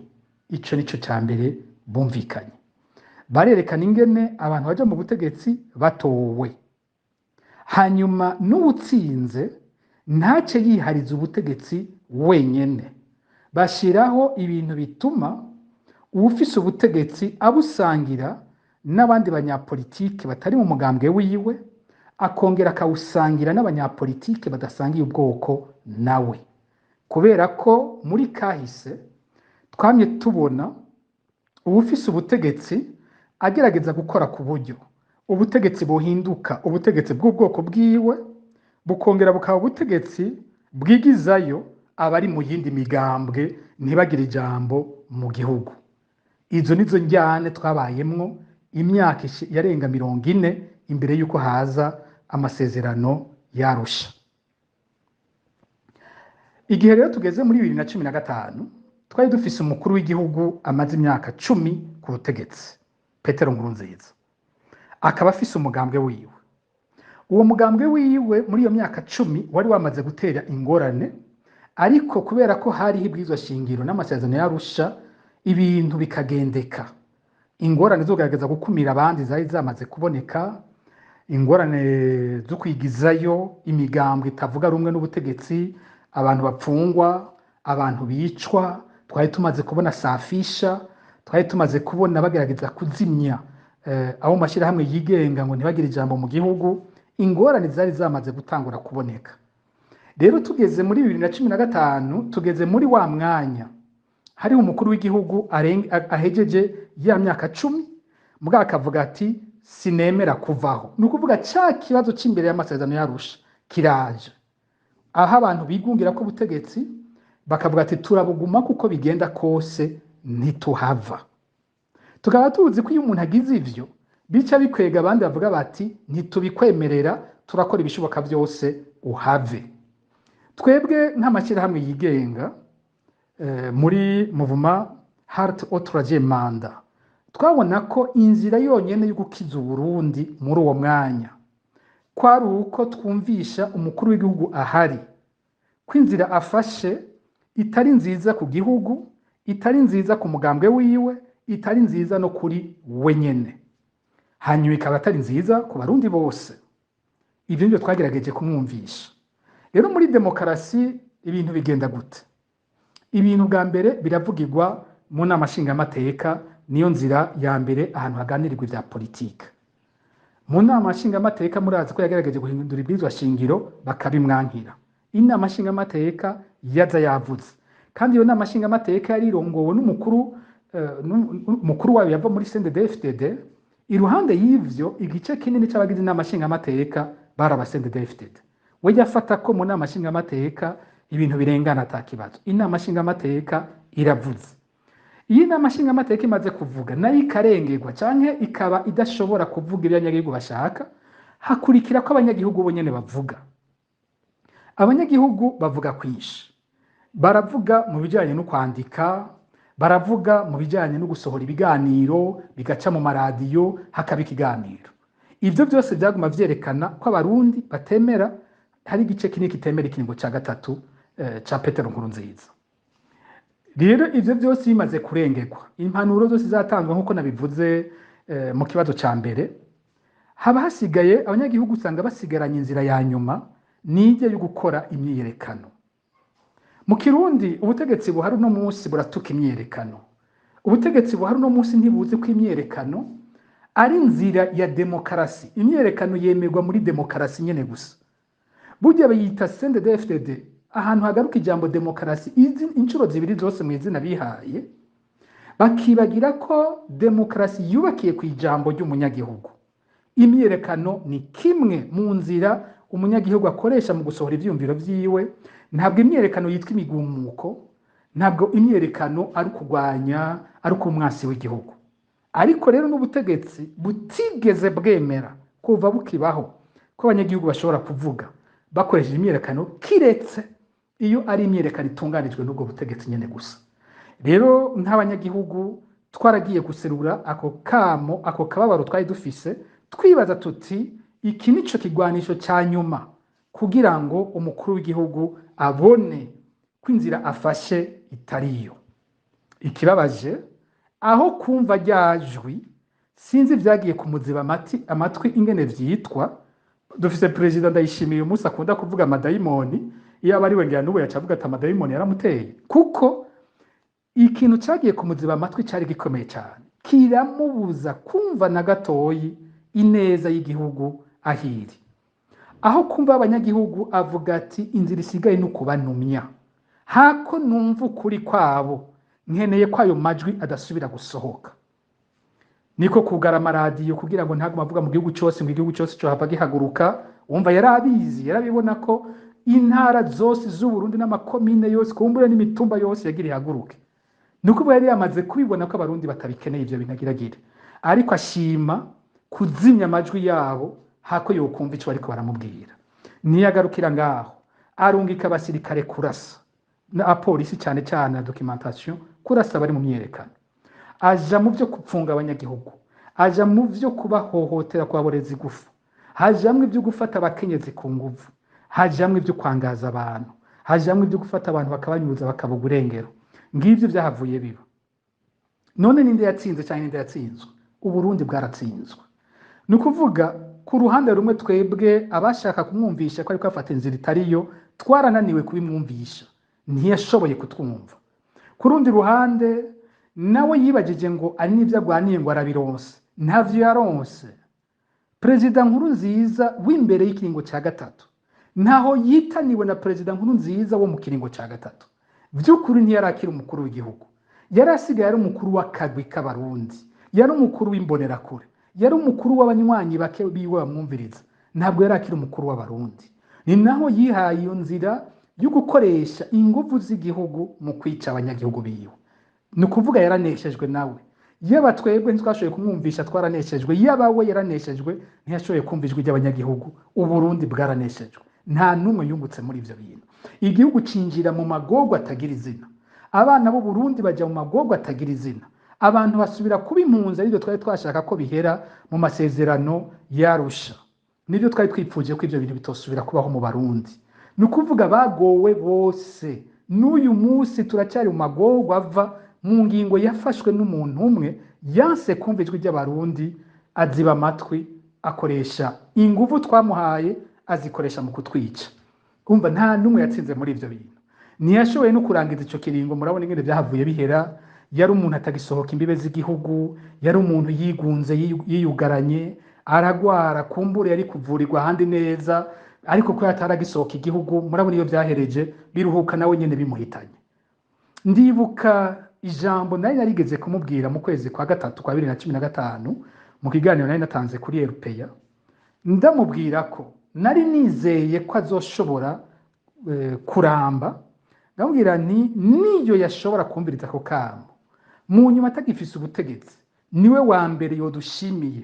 Ico nico cya mbere bumvikanye. Barerekana ingene abantu baje mu butegetsi batowe, hanyuma n'ubutsinze ntace yihariza ubutegetsi wenyene. Bashiraho ibintu bituma uwufise ubutegetsi abusangira n'abandi banyapolitike batari mu mugambwe wiwe, akongera akawusangira n'abanyapolitike badasangiye ubwoko nawe. Kubera ko muri kahise twamye tubona uwufise ubutegetsi agerageza gukora ku buryo ubutegetsi buhinduka ubutegetsi bw'ubwoko bwiwe, bukongera bukaba ubutegetsi bwigizayo abari mu yindi migambwe ntibagire ijambo mu gihugu. Izo nizo njyane twabayemwo imyaka yarenga 40 imbere yuko haza amasezerano y'Arusha. Igihe rero tugeze muri 2015 twari dufise umukuru w'igihugu amaze imyaka 10 ku butegetsi, Petero Nkurunziza. Akaba afise umugambwe wiwe. Uwo mugambwe wiwe muri iyo myaka 10 wari wamaze gutera ingorane, ariko kubera ko hari hibwizwa shingiro n'amasezerano y'Arusha ibintu bikagendeka. Ingorane zo kugerageza gukumira abandi zari zamaze kuboneka, ingorane zo kwigizayo imigambwe itavuga rumwe n'ubutegetsi, abantu bapfungwa, abantu bicwa, twari tumaze kubona safisha, twari tumaze kubona bagerageza kuzimya aho mashirahamwe yigenga ngo ntibagire ijambo mu gihugu. Ingorane zari zamaze gutangura kuboneka. Rero tugeze muri 2015 tugeze muri wa mwanya hari umukuru w'igihugu ahejeje ya myaka 10, mugabo akavuga ati sinemera kuvaho. Nukuvuga ca kibazo c'imbere y'amasezerano y'Arusha kiraje, aho abantu bigungira ko ubutegetsi bakavuga ati turabuguma kuko bigenda kose ntituhava. Tukaba tuzi ko iyo umuntu agize ivyo bica bikwega abandi bavuga bati ntitubikwemerera, turakora ibishoboka byose uhave. Twebwe nk'amashyirahamwe yigenga muri Mouvement Heart au Troisième Mandat twabona ko inzira yonyene yo gukiza Burundi muri uwo mwanya kwari uko twumvisha umukuru w'igihugu ahari ko inzira afashe itari nziza ku gihugu, itari nziza ku mugambwe wiwe, itari nziza no kuri wenyene, hanyuma ikaba atari nziza ku barundi bose. Ibyo nibyo twagerageje kumwumvisha. Rero muri demokarasi ibintu bigenda gute? Ibintu bwa mbere biravugirwa mu nama nshingamateka, niyo nzira ya mbere ahantu haganirirwa ibya politike. Mu nama nshingamateka murazi ko yagerageje guhindura ibwirizwa shingiro bakabimwankira. Inama nshingamateka yaza yavuze, kandi iyo nama nshingamateka yari irongowe n'umukuru wayo yava muri CNDD-FDD. Iruhande y'ivyo igice kinini c'abagize inama nshingamateka baraba CNDD-FDD. We yafata ko mu nama nshingamateka ibintu birengana atakibazo. Inama nshingamateka iravuze. iyi nama nshingamateka imaze kuvuga nayo ikarengerwa canke ikaba idashobora kuvuga ibyo abanyagihugu bashaka, hakurikira ko abanyagihugu bo nyene bavuga. Abanyagihugu bavuga kwinshi, baravuga mu bijanye no kwandika, baravuga mu bijanye no gusohora ibiganiro bigaca mu maradiyo hakaba ikiganiro. Ivyo byose byaguma vyerekana ko abarundi batemera, hari igice kinini kitemera ikiringo ca gatatu ca Petero Nkurunziza. Rero ivyo byose bimaze kurengerwa, impanuro zose zatanzwe nkuko nabivuze mu kibazo ca mbere, haba hasigaye abanyagihugu usanga basigaranye inzira ya nyuma nije yo gukora imyiyerekano. Mu Kirundi ubutegetsi buhari no munsi buratuka imyiyerekano. Ubutegetsi buhari no munsi ntibuzi ko imyiyerekano ari inzira ya demokarasi. Imyiyerekano yemerwa muri demokarasi nyene gusa. Burya bayita CNDD-FDD, ahantu hagaruka ijambo demokarasi inshuro zibiri zose mu izina bihaye, bakibagira ko demokarasi yubakiye ku ijambo ry'umunyagihugu. Imyiyerekano ni kimwe mu nzira umunyagihugu akoresha mu gusohora ivyumviro vyiwe. Ntabwo imyiyerekano yitwa imigumuko, ntabwo imyiyerekano ari kurwanya, ari kumwasi w'igihugu. Ariko rero n'ubutegetsi butigeze bwemera kuva bukibaho ko abanyagihugu bashobora kuvuga bakoresheje imyiyerekano, kiretse iyo ari imyiyerekano itunganijwe n'ubwo butegetsi nyene gusa. Rero nk'abanyagihugu twaragiye guserura ako kamo, ako kababaro twari dufise, twibaza tuti iki nico kigwanisho ca nyuma kugira ngo umukuru w'igihugu abone ko inzira afashe itariyo. Ikibabaje aho kumva ryajwi, sinzi vyagiye kumuziba amatwi ingene vyitwa. Dufise President Ndayishimiye uyu munsi akunda kuvuga amadayimoni, iyo abari we ngira n'ubu yacavuga ati amadayimoni yaramuteye, kuko ikintu cagiye kumuziba amatwi cari gikomeye cyane, kiramubuza kumva na gatoyi ineza y'igihugu ahiri. Aho kumva abanyagihugu avuga ati inzira isigaye no kubanumya, hako numva ukuri kwabo, nkeneye ko ayo majwi adasubira gusohoka. Niko kugara amaradiyo kugira ngo ntaguma avuga mu gihugu cyose, ngo igihugu cyose cyo hava gihaguruka. Wumva yarabizi, yarabibona ko intara zose z'u Burundi n'amakomine yose kumbure n'imitumba yose yagira ihaguruke. Nuko yari yamaze kubibona ko abarundi batabikeneye ivyo binagiragire, ariko ashima kuzimya amajwi yabo hako yokumva ico bariko baramubwira. Niyagarukira ngaho arungika abasirikare kurasa na apolisi cyane cyane na documentation kurasa bari mu myerekano, aja mu byo kupfunga abanyagihugu, aja mu byo kubahohotera kwaboreza igufu, hajamwe ibyo gufata abakenyezi ku nguvu, hajamwe ibyo kwangaza abantu, hajamwe ibyo gufata abantu bakabanyuza bakabuga urengero. Ngivyo byahavuye biba. None ninde yatsinze cyane ninde yatsinzwe? Uburundi bwaratsinzwe. Nukuvuga ku ruhande rumwe twebwe abashaka kumwumvisha ko ariko afata inzira itariyo, twarananiwe kubimwumvisha, ntiyashoboye kutwumva. Ku rundi ruhande nawe yibagije ngo ari n'ibyo agwaniye ngo arabironse, ntavyo yaronse. Perezida Nkurunziza w'imbere y'ikiringo ca gatatu ntaho yitaniwe na Perezida Nkurunziza wo mu kiringo ca gatatu. Vy'ukuri ntiyarakira umukuru w'igihugu, yarasigaye ari umukuru w'akagwi k'abarundi, yari umukuru w'imbonerakure, yari umukuru w'abanywanyi bake biwe bamwumviriza, ntabwo yarakira umukuru w'abarundi. Ni naho yihaye iyo nzira yo gukoresha inguvu z'igihugu mu kwica abanyagihugu biwe. Nukuvuga yaraneshejwe nawe. Yaba twebwe ntitwashoboye kumwumvisha twaraneshejwe, yaba we yaraneshejwe ntiyashoboye kumva ijwi ry'abanyagihugu. Uburundi bwaraneshejwe, nta numwe yungutse muri ivyo bintu. Igihugu cinjira mu magorwa atagira izina, abana b'u Burundi baja mu magorwa atagira izina, abantu basubira kuba impunzi. Arivyo twari twashaka ko bihera mu masezerano yarusha, nivyo twari twipfuje ko ivyo bintu bitosubira kubaho mu Barundi. Nukuvuga bagowe bose, n'uyu munsi turacyari mu magorwa ava mu ngingo yafashwe n'umuntu umwe yanse kumva ijwi ry'abarundi, aziba amatwi, akoresha inguvu twamuhaye azikoresha mu kutwica. Umva nta numwe yatsinze muri ivyo bintu. Ntiyashoboye no kurangiza ico kiringo. Murabona ingene byahavuye bihera. Yari umuntu atagisohoka imbibe z'igihugu, yari umuntu yigunze yiyugaranye, aragwara, kumbure yari kuvurirwa ahandi neza, ariko ko yataragisohoka igihugu. Murabona iyo byahereje biruhuka nawe nyene bimuhitanye. Ndibuka ijambo nari narigeze kumubwira mu kwezi kwa gatatu kwa 2015 mu kiganiro nari natanze kuri RPA, ndamubwira ko nari nizeye ko azoshobora kuramba. Ndamubwira niyo yashobora kumviriza ako kamo, mu nyuma atagifise ubutegetsi niwe wa mbere yodushimiye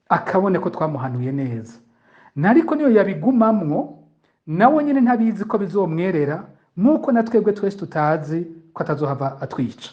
akabone ko twamuhanuye neza, nariko niyo yabigumamwo nawe nyine ntabizi ko bizomwerera, nk'uko na twebwe twese tutazi ko atazohava atwica.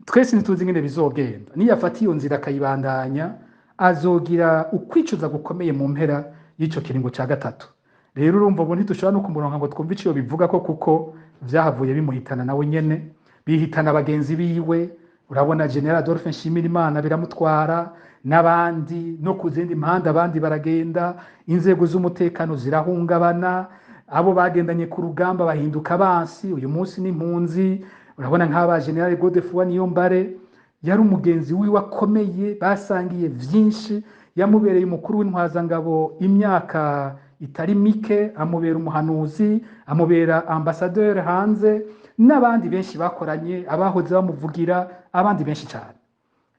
Twese ntituzi ingene bizogenda, niyafata iyo nzira akayibandanya azogira ukwicuza gukomeye mu mpera y'ico kiringo ca gatatu. Rero urumva ubu ntidushobora no kumuronka ngo twumve ico bivuga ko, kuko vyahavuye bimuhitana nawe nyene, bihitana abagenzi biwe. Urabona General Adolphe Nshimirimana biramutwara, n'abandi no ku zindi mpande abandi baragenda, inzego z'umutekano zirahungabana, abo bagendanye ku rugamba bahinduka abansi, uyu munsi n'impunzi. Urabona nk'aba General Godefroid Niyombare yari umugenzi wiwe akomeye, basangiye vyinshi, yamubereye umukuru w'intwazangabo imyaka itari mike, amubera umuhanuzi, amubera ambassadeur hanze, n'abandi benshi bakoranye, abahoze bamuvugira, abandi benshi cyane.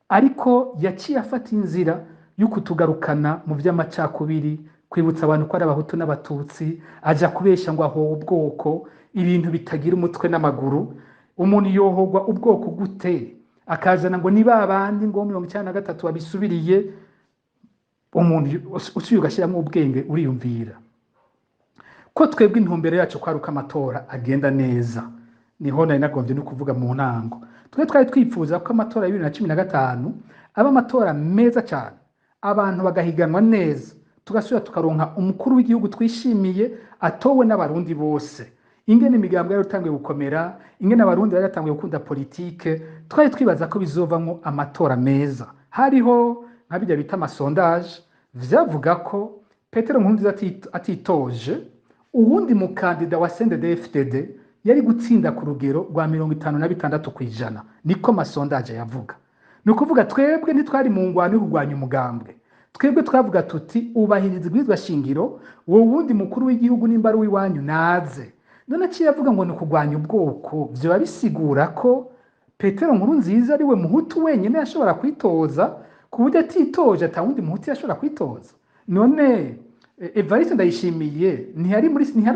Ariko yaciye afata inzira yo kutugarukana mu by'amacakubiri, kwibutsa abantu ko ari abahutu n'abatutsi, aja kubesha ngo aho ubwoko, ibintu bitagira umutwe n'amaguru. Umuntu yohogwa ubwoko gute? Akazana ngo niba abandi ngo 1993 babisubiriye. Umuntu usuye ugashyiramo ubwenge uriyumvira ko twebwe intumbero yacu kwaruka amatora agenda neza. Niho nari nagombye no kuvuga mu ntango, twari twifuza ko amatora ya 2015 aba amatora meza cyane, abantu bagahiganwa neza, tugasubira tukaronka umukuru w'igihugu twishimiye atowe n'abarundi bose. Ingene imigambo yari utangiye gukomera, ingene abarundi bari yatangiye gukunda politike, twari twibaza ko bizovamwo amatora meza. Hariho nkabijya bita amasondaje vyavuga ko Petero Nkurunziza atitoje, uwundi mukandida wa CNDD-FDD yari gutsinda ku rugero rwa 56%. Niko masondaje yavuga. Ni ukuvuga twebwe ntitwari mu ngwano yo kurwanya umugambwe, twebwe twavuga tuti ubahiriza ibwirizwa shingiro, wowe wundi mukuru w'igihugu nimba ari w'iwanyu naze. None aciye avuga ngo ni kurwanya ubwoko, vyoba bisigura ko Petero Nkurunziza ari we muhutu wenyine yashobora kwitoza, ku buryo atitoje atawundi muhutu yashobora kwitoza. None Evariste Ndayishimiye ntihari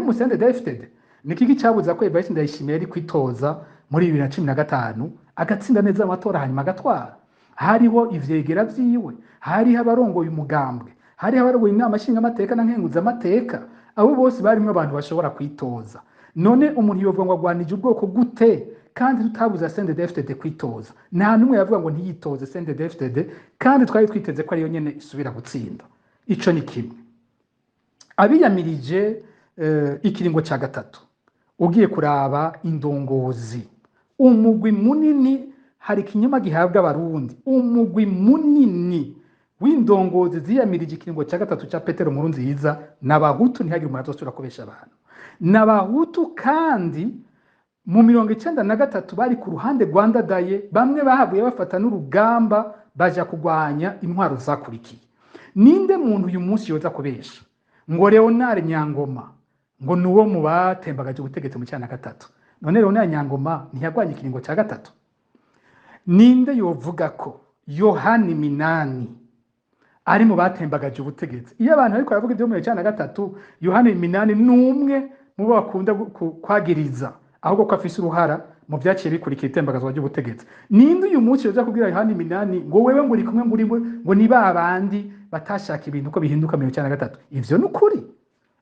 mu CNDD-FDD. Niki gicabuza ko Evariste Ndayishimiye ari kwitoza muri 2015 agatsinda neza amatora hanyuma agatwara? Hariho ivyegera vyiwe, hariho abarongoye umugambwe, hariho abarongoye inama nshingamateka na nkenguzamateka, abo bose barimwe abantu bashobora kwitoza. None umuntu yovuga ngo agwanije ubwoko gute kandi tutabuza CNDD-FDD kwitoza? Nta numwe yavuga ngo ntiyitoze CNDD-FDD, kandi twari twiteze ko ariyo nyene isubira gutsinda. Ico ni kimwe. Abiyamirije ikiringo ca gatatu, ugiye kuraba indongozi, umugwi munini, hari kinyoma gihabwa abarundi, umugwi munini w'indongozi ziyamirije ikiringo ca gatatu ca Petero Nkurunziza n'abahutu. Ntihagire umuntu azosubira kubesha abantu, n'abahutu. Kandi mu 1993 bari ku ruhande Rwanda daye, bamwe bahabuye bafata n'urugamba baja kugwanya intwaro zakurikiye. Ninde muntu uyu munsi yoza kubesha ngo Leonard Nyangoma ngo nuwo mu batembagaje ubutegetsi mu cyana gatatu? None Leonard Nyangoma ntiyagwanye ikiringo ca gatatu? Ninde yovuga ko Yohani Minani ari mu batembagaje ubutegetsi? Iyo abantu ariko baravuga ibyo mu cyana gatatu, Yohani Minani numwe mu bakunda kwagiriza, ahubwo ko afise uruhara mu byaciye bikurikira itembagazwa ry'ubutegetsi. Ninde uyu munsi yoza kubwira Yohani Minani ngo wewe ngo uri kumwe ngo niba abandi batashaka ibintu ko bihinduka mu cyana gatatu? Ivyo n'ukuri.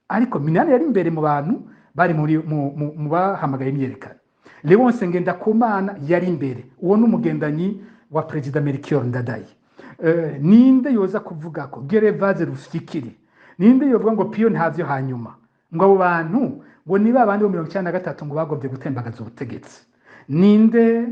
Ariko Minani yari imbere mu bantu bari mu bahamagaye imyerekano. Leonce Ngendakumana yari imbere, uwo n'umugendanyi wa President Melchior Ndadaye. Ninde yoza kuvuga ko Gervase Rufyikiri? Ninde yovuga ngo Pio ntavyo hanyuma ngo abo bantu ngo niba abandi bo 1993 ngo bagobye gutembagaza ubutegetsi? Ninde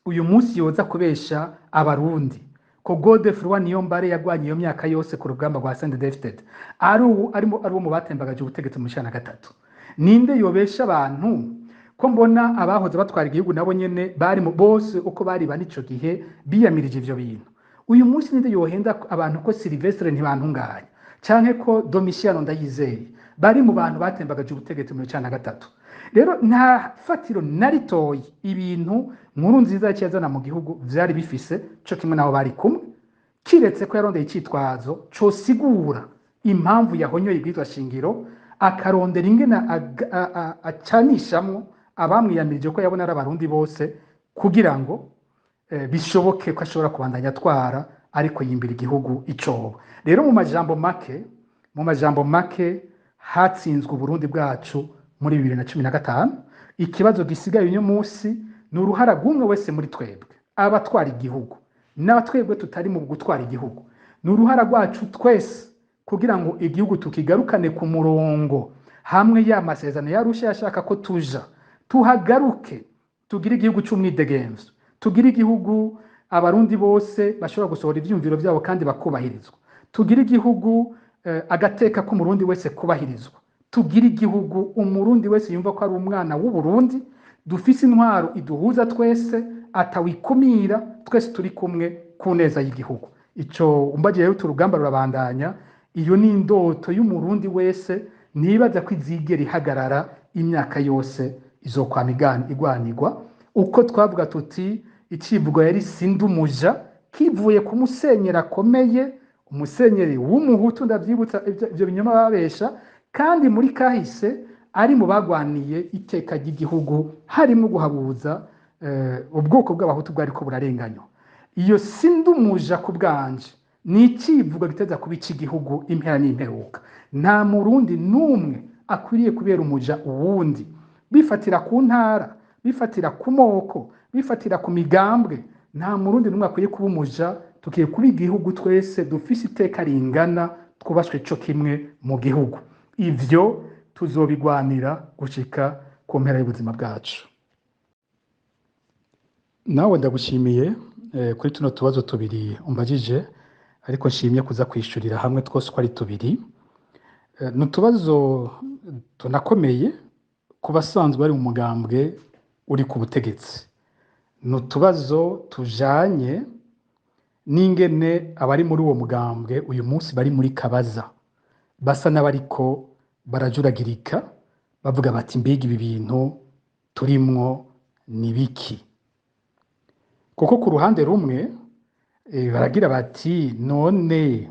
uyu munsi yoza kubesha abarundi ko Godefroid Niyombare yagwanye iyo myaka yose ku rugamba rwa CNDD-FDD ari wo mu batembagaje ubutegetsi mu 1993? Ninde yobesha abantu ko mbona abahoze batwara igihugu nabo nyene bari mu bose uko bari banico gihe biyamirije ivyo bintu? Uyu munsi ninde yohenda abantu ko Sylvestre Ntibantunganya canke ko Domitiano Ndayizeye bari mu bantu batembagaje ubutegetsi mu 1993? Rero nta fatiro naritoyi ibintu Nkurunziza yakizana mu gihugu vyari bifise, cyo kimwe nabo bari kumwe, kiretse ko yarondeye icitwazo cyo sigura impamvu yahonyoye ibwirizwa shingiro, akarondera ingena acanishamwo abamwiyamirije ko yabona ari abarundi bose, kugira ngo bishoboke ko ashobora kubandanya atwara ariko yimbira igihugu icobo. Rero mu majambo make hatsinzwe Uburundi bwacu muri 2015. Ikibazo gisigaye uyu munsi ni uruhara rw'umwe wese muri twebwe abatwara igihugu n'abatwebwe tutari mu gutwara igihugu. Ni uruhara rwacu twese kugira ngo igihugu tukigarukane ku murongo hamwe y'amasezerano yarusha yashaka ko tuja tuhagaruke, tugire igihugu cy'umwidegemvyo, tugire igihugu abarundi bose bashobora gusohora ivyumviro byabo kandi bakubahirizwa, tugire igihugu agateka ko umurundi wese kubahirizwa, tugire igihugu umurundi wese yumva ko ari umwana w'u Burundi, dufise intwaro iduhuza twese atawikumira, twese turi kumwe ku neza y'igihugu. Ico umbagiye urugamba rurabandanya, iyo ni indoto y'umurundi wese nibaza ko izigera ihagarara imyaka yose izokwama igwanirwa. Uko twavuga tuti icivugo yari sindumuja kivuye ku musenyeri akomeye, umusenyeri w'umuhutu, ndavyibutsa ivyo binyoma babesha, kandi muri kahise ari mu bagwaniye iteka ry'igihugu harimo guhabuza ubwoko bw'abahutu bwariko burarenganywa. Iyo sindumuja ku bwanje ni icivugo giteza kuba icy'igihugu impera n'imperuka. Nta murundi n'umwe akwiriye kubera umuja uwundi, bifatira ku ntara, bifatira ku moko, bifatira ku migambwe. Nta murundi n'umwe akwiriye kuba umuja, tukiye kuba igihugu twese dufise iteka ringana, twubashwe co kimwe mu gihugu. Ivyo tuzobigwanira gushika ku mpera y'ubuzima bwacu. Nawe ndagushimiye kuri tuno tubazo tubiri umbajije, ariko nshimye kuza kwishurira hamwe twose uko ari tubiri. Nutubazo tunakomeye ku basanzwe bari mu mugambwe uri ku butegetsi. Nutubazo tujanye n'ingene abari muri uwo mugambwe uyu munsi bari muri kabaza, basa n'abariko barajuragirika bavuga bati mbega ibi bintu turimwo ni biki? Kuko ku ruhande rumwe baragira bati none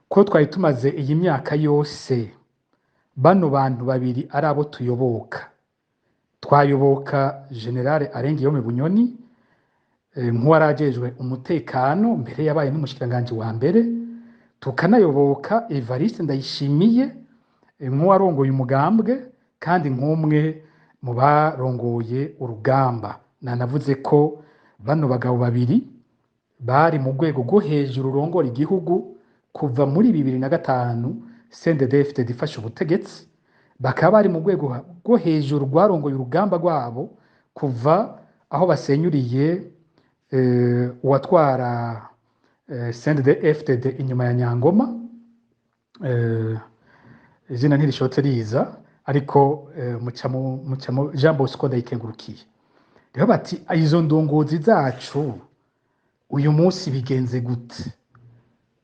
ko twari tumaze iyi myaka yose bano bantu babiri ari abo tuyoboka, twayoboka General Arengiyome Bunyoni nk'uwarajejwe umutekano mbere yabaye n'umushikiranganje wa mbere, tukanayoboka Evariste Ndayishimiye nk'uwarongoye umugambwe kandi nk'umwe mu barongoye urugamba. Nanavuze ko bano bagabo babiri bari mu rwego rwo hejuru rurongora igihugu kuva muri 2005 CNDD-FDD ifashe ubutegetsi, bakaba bari mu rwego rwo hejuru rwarongoye urugamba rwabo kuva aho basenyuriye uwatwara CNDD-FDD inyuma ya Nyangoma, izina ntirishotse riza, ariko mucamo Jean Bosco Ndayikengurukiye. Rero bati izo ndongozi zacu uyu munsi bigenze gute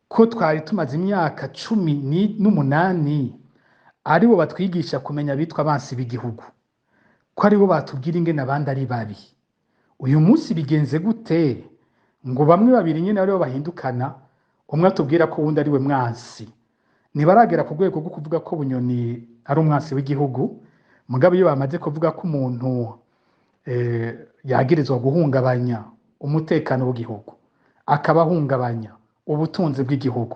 ko twari tumaze imyaka 18 aribo batwigisha kumenya bitwa abansi b'igihugu, ko aribo batubwira ingene abandi ari babi. Uyu munsi bigenze gute ngo bamwe babiri nyine aribo bahindukana, umwe atubwira ko wundi ari we mwansi? Nibaragera ku rwego rwo kuvuga ko Bunyoni ari umwansi w'igihugu, mugabe iyo bamaze kuvuga ko umuntu yagirizwa guhungabanya umutekano w'igihugu, akabahungabanya ubutunzi bw'igihugu,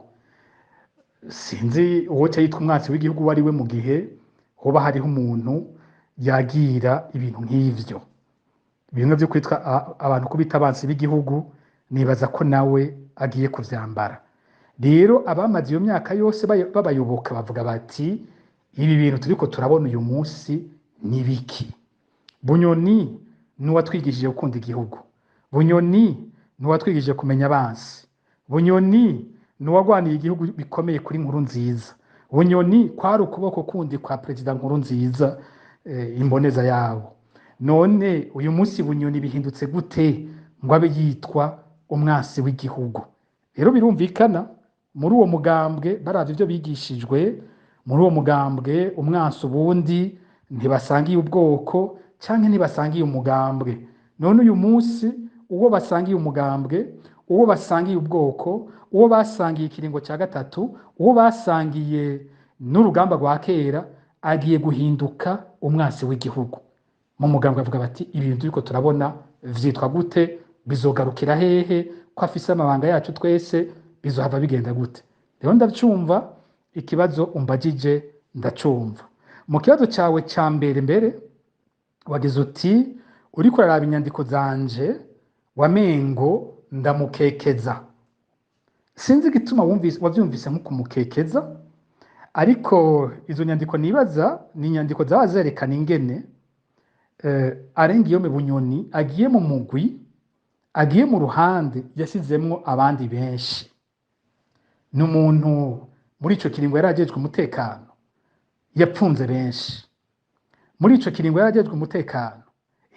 sinzi uwo cyitwa umwansi w'igihugu wari we mu gihe hoba hariho umuntu yagira ibintu nk'ivyo. Bimwe byo kwitwa abantu kubita abansi b'igihugu, nibaza ko nawe agiye kuvyambara. Rero abamaze iyo myaka yose babayoboka bavuga bati ibi bintu turiko turabona uyu munsi ni biki? Bunyoni nuwatwigishije gukunda igihugu, Bunyoni nuwatwigishije kumenya abansi, Bunyoni nuwagwaniye igihugu bikomeye kuri Nkurunziza, Bunyoni kwari ukuboko kundi kwa President Nkurunziza imboneza yabo. None uyu munsi Bunyoni bihindutse gute ngo abe yitwa umwansi w'igihugu? Rero birumvikana muri uwo mugambwe baravye ivyo bigishijwe, muri uwo mugambwe umwansi ubundi ntibasangiye ubwoko canke ntibasangiye umugambwe. None uyu munsi uwo basangiye umugambwe, uwo basangiye ubwoko, uwo basangiye ikiringo cya gatatu, uwo basangiye n'urugamba rwa kera agiye guhinduka umwansi w'igihugu. Mu mugambwe bavuga bati ibintu turiko turabona vyitwa gute? bizogarukira hehe ko afise amabanga yacu twese bizohava bigenda gute? Rero ndavyumva ikibazo umbajije ndacumva. Mu kibazo cyawe cya mbere wagize uti uriko uraraba inyandiko zanje wamengo ndamukekeza. Sinzi igituma wavyumvise nko kumukekeza, ariko izo nyandiko nibaza ni inyandiko zaba zerekana ingene Arenguiyome Bunyoni agiye mu mugwi, agiye mu ruhande yasizemwo abandi benshi. Ni umuntu muri ico kiringo yari ajejwe umutekano yapfunze benshi. Muri ico kiringo yari ajejwe umutekano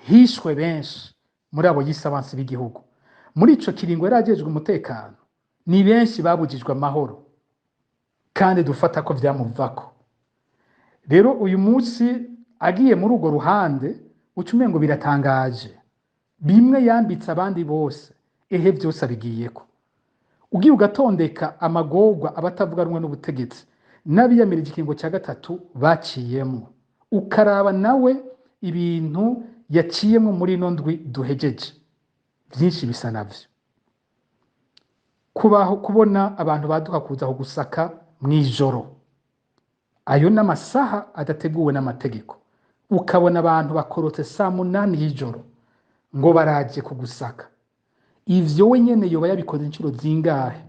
hishwe benshi muri abo yise abansi b'igihugu. Muri ico kiringo yari ajejwe umutekano ni benshi babujijwe amahoro kandi dufata ko vyamuvako. Rero uyu munsi agiye muri urwo ruhande ucumengo biratangaje, bimwe yambitse abandi bose ehe byose abigiyeko. Ugiye ugatondeka amagorwa abatavuga rumwe n'ubutegetsi n'abiyamira igikingo cya gatatu baciyemo, ukaraba nawe ibintu yaciyemo muri ino ndwi duhejeje, byinshi bisa navyo. Kubona abantu baduka kuza aho gusaka mw'ijoro, ayo n'amasaha adateguwe n'amategeko, ukabona abantu bakorotse saa 8 y'ijoro ngo baraje kugusaka. Ivyo wenyene yoba yabikoze inshuro zingahe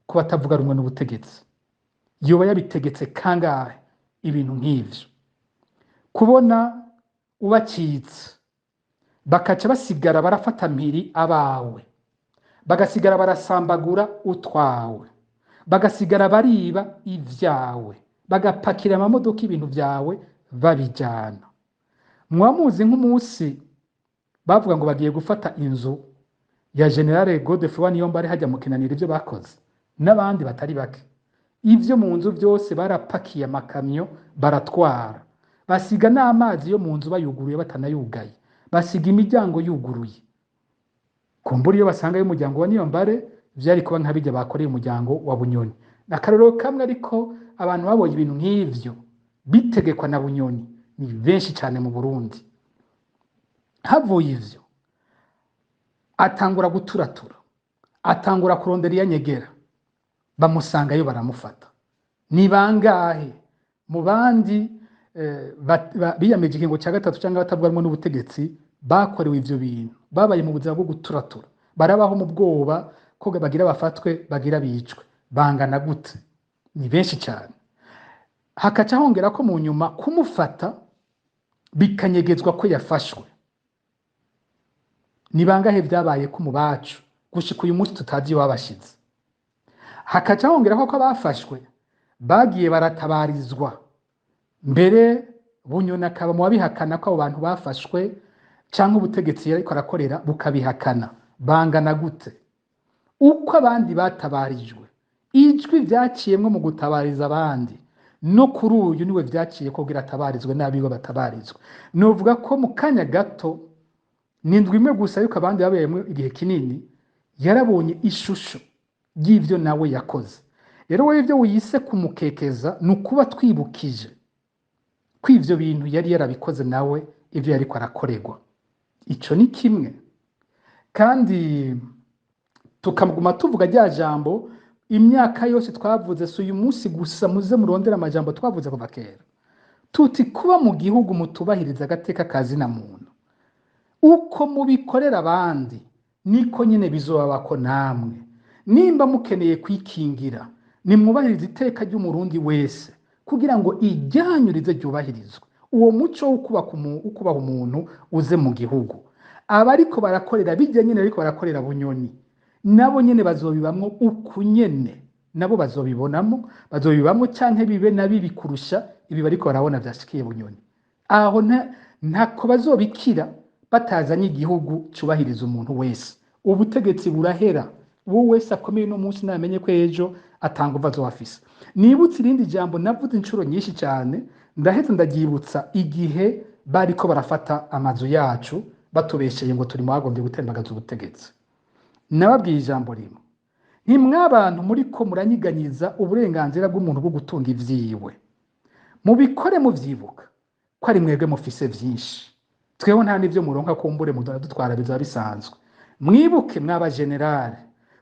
ko batavuga rumwe n'ubutegetsi? Yoba yabitegetse kangahe ibintu nk'ivyo? Kubona ubacitse bakaca basigara barafata mpiri abawe, bagasigara barasambagura utwawe, bagasigara bariba ivyawe, bagapakira amamodoka ibintu vyawe babijana. Mwamuzi nk'umunsi bavuga ngo bagiye gufata inzu ya General Godefroid Niyombare hajya mu Kinaniro, ibyo bakoze n'abandi batari bake. Ivyo mu nzu byose barapakiye amakamyo baratwara, basiga n'amazi yo mu nzu bayuguruye batanayugaye, basiga imiryango yuguruye. Kumbura iyo basanga y'umuryango wa Niyombare vyari kuba nk'abijya bakoreye umuryango wa Bunyoni. Nakarero kamwe, ariko abantu babonye ibintu nk'ivyo bitegekwa na Bunyoni ni benshi cyane mu Burundi. Havuye ivyo atangura guturatura, atangura kurondera iyanyegera, bamusangayo baramufata. Ni bangahe mu bandi biyameje ikingo cya gatatu cyangwa batavuga n'ubutegetsi bakorewe ivyo bintu, babaye mu buzima bwo guturatura, barabaho mu bwoba ko bagira bafatwe, bagira bicwe, bangana gute? Ni benshi cyane. Hakaca hongera ko mu nyuma kumufata bikanyegezwa ko yafashwe. Ni bangahe vyabaye ko mu bacu gushika uyu munsi tutazi wabashize. Hakaca hongera ko abafashwe bagiye baratabarizwa, mbere Bunyoni akaba mu babihakana ko abo bantu bafashwe cyangwa ubutegetsi yariko arakorera bukabihakana. Bangana gute? Uko abandi batabarijwe, ijwi vyaciyemwe mu gutabariza abandi, no kuri uyu niwe vyaciye ko kugira atabarizwe n'abiwe batabarizwe. Novuga ko mu kanya gato nindwi imwe gusa yuko abandi babayemwe igihe kinini yarabonye ishusho y'ivyo nawe yakoze. Rero we ivyo wiyise kumukekeza nukuba twibukije ko ivyo bintu yari yarabikoze nawe ivyo yariko arakorerwa. Ico ni kimwe. Kandi tukamuguma tuvuga rya jambo imyaka yose twavuze, so uyu munsi gusa muze murondera amajambo twavuze kuva kera, tuti kuba mu gihugu mutubahiriza agateka kazi na muntu, uko mubikorera abandi niko nyine bizobabako namwe. Nimba mukeneye kwikingira, nimwubahiriza iteka ry'umurundi wese kugira ngo ijyanyu rize ryubahirizwe. Uwo muco ukubaha umuntu uze mu gihugu. Abariko barakorera bijya nyine ariko barakorera Bunyoni, nabo nyene bazobibamwo uku nyene, nabo bazobibonamo, bazobibamwo canke bibe nabibi kurusha ibi bariko barabona vyashikiye Bunyoni. Aho ntako bazobikira batazanye igihugu cubahiriza umuntu wese. Ubutegetsi burahera, wowe wese akomeye no munsi namenye ko ejo atanga uvazo wafise. Nibutse irindi jambo navuze inshuro nyinshi cyane, ndaheze ndagyibutsa igihe bariko barafata amazu yacu batubesheye ngo turi mwagombye gutembagaza ubutegetsi. Nababwiye ijambo rimwe, ntimwabantu muriko muranyiganyiza uburenganzira bw'umuntu bwo gutunga ivyiwe, mubikore muvyibuka ko ari mwebwe mufise vyinshi. Tweho nta nivyo muronka kumbure mudutwara bizaba bisanzwe. mwibuke mwaba generale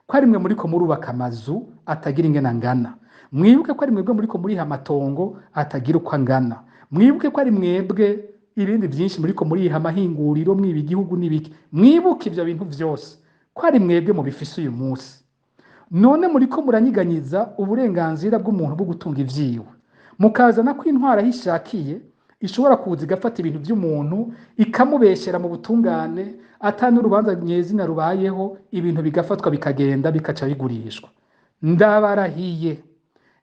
ko ari mwe muriko murubaka amazu atagira ingene angana, mwibuke ko ari mwebwe muriko muriha amatongo atagira uko angana, mwibuke ko ari mwebwe ibindi byinshi muriko muriha amahinguriro mwiba igihugu n'ibiki, mwibuke ibyo bintu byose ko ari mwebwe mubifise uyu munsi. None muriko muranyiganyiza uburenganzira bw'umuntu bwo gutunga ivyiwe, mukazana ko intwara hishakiye ishobora kuza igafata ibintu by'umuntu ikamubeshera mu butungane atani urubanza nyezina rubayeho, ibintu bigafatwa bikagenda bikaca bigurishwa. Ndabarahiye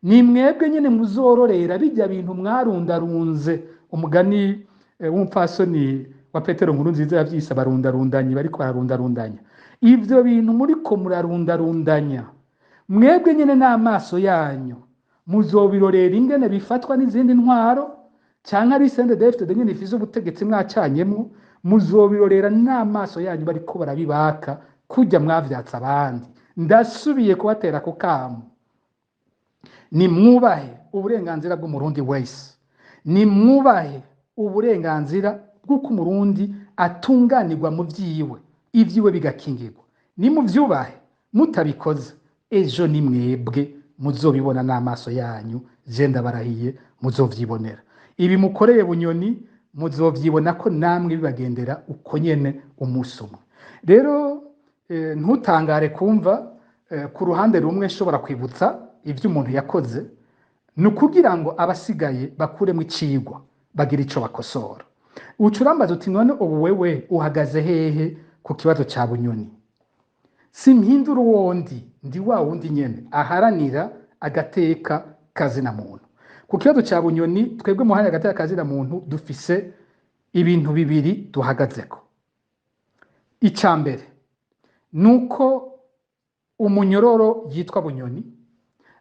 ni mwebwe nyene muzororera bijya bintu mwarundarunze. Umugani w'umupfasoni wa Petero Nkurunziza yavyise abarundarundanyi bariko bararundarundanya. Ivyo bintu muriko murarundarundanya mwebwe nyene n'amaso yanyu muzobirorera ingene bifatwa n'izindi ntwaro, canke ari CNDD-FDD nyene ifise ubutegetsi mwacanyemo, muzobirorera n'amaso yanyu bariko barabibaka kujya mwavyatsa abandi. Ndasubiye kubatera ku kamo, ni mwubahe uburenganzira bw'umurundi wese, ni mwubahe uburenganzira bw'uko umurundi atunganirwa mu vyiwe, ivyiwe bigakingirwa. Ni muvyubahe, mutabikoze ejo ni mwebwe muzobibona n'amaso yanyu, je ndabarahiye muzovyibonera. Ibi mukoreye Bunyoni muzovyibona ko namwe bibagendera uko nyene umunsi umwe. Rero ntutangare kumva ku ruhande rumwe nshobora kwibutsa ivyo umuntu yakoze, ni ukugira ngo abasigaye bakuremo icigwa bagira ico bakosora. Ucurambaza uti none ubu wewe uhagaze hehe ku kibazo ca Bunyoni? Simpindura uwondi, ndi wa wundi nyene aharanira agateka kazina muntu. Ku kibazo ca Bunyoni twebwe muhanya agateka kazina muntu dufise ibintu bibiri duhagazeko. Icambere nuko umunyororo yitwa Bunyoni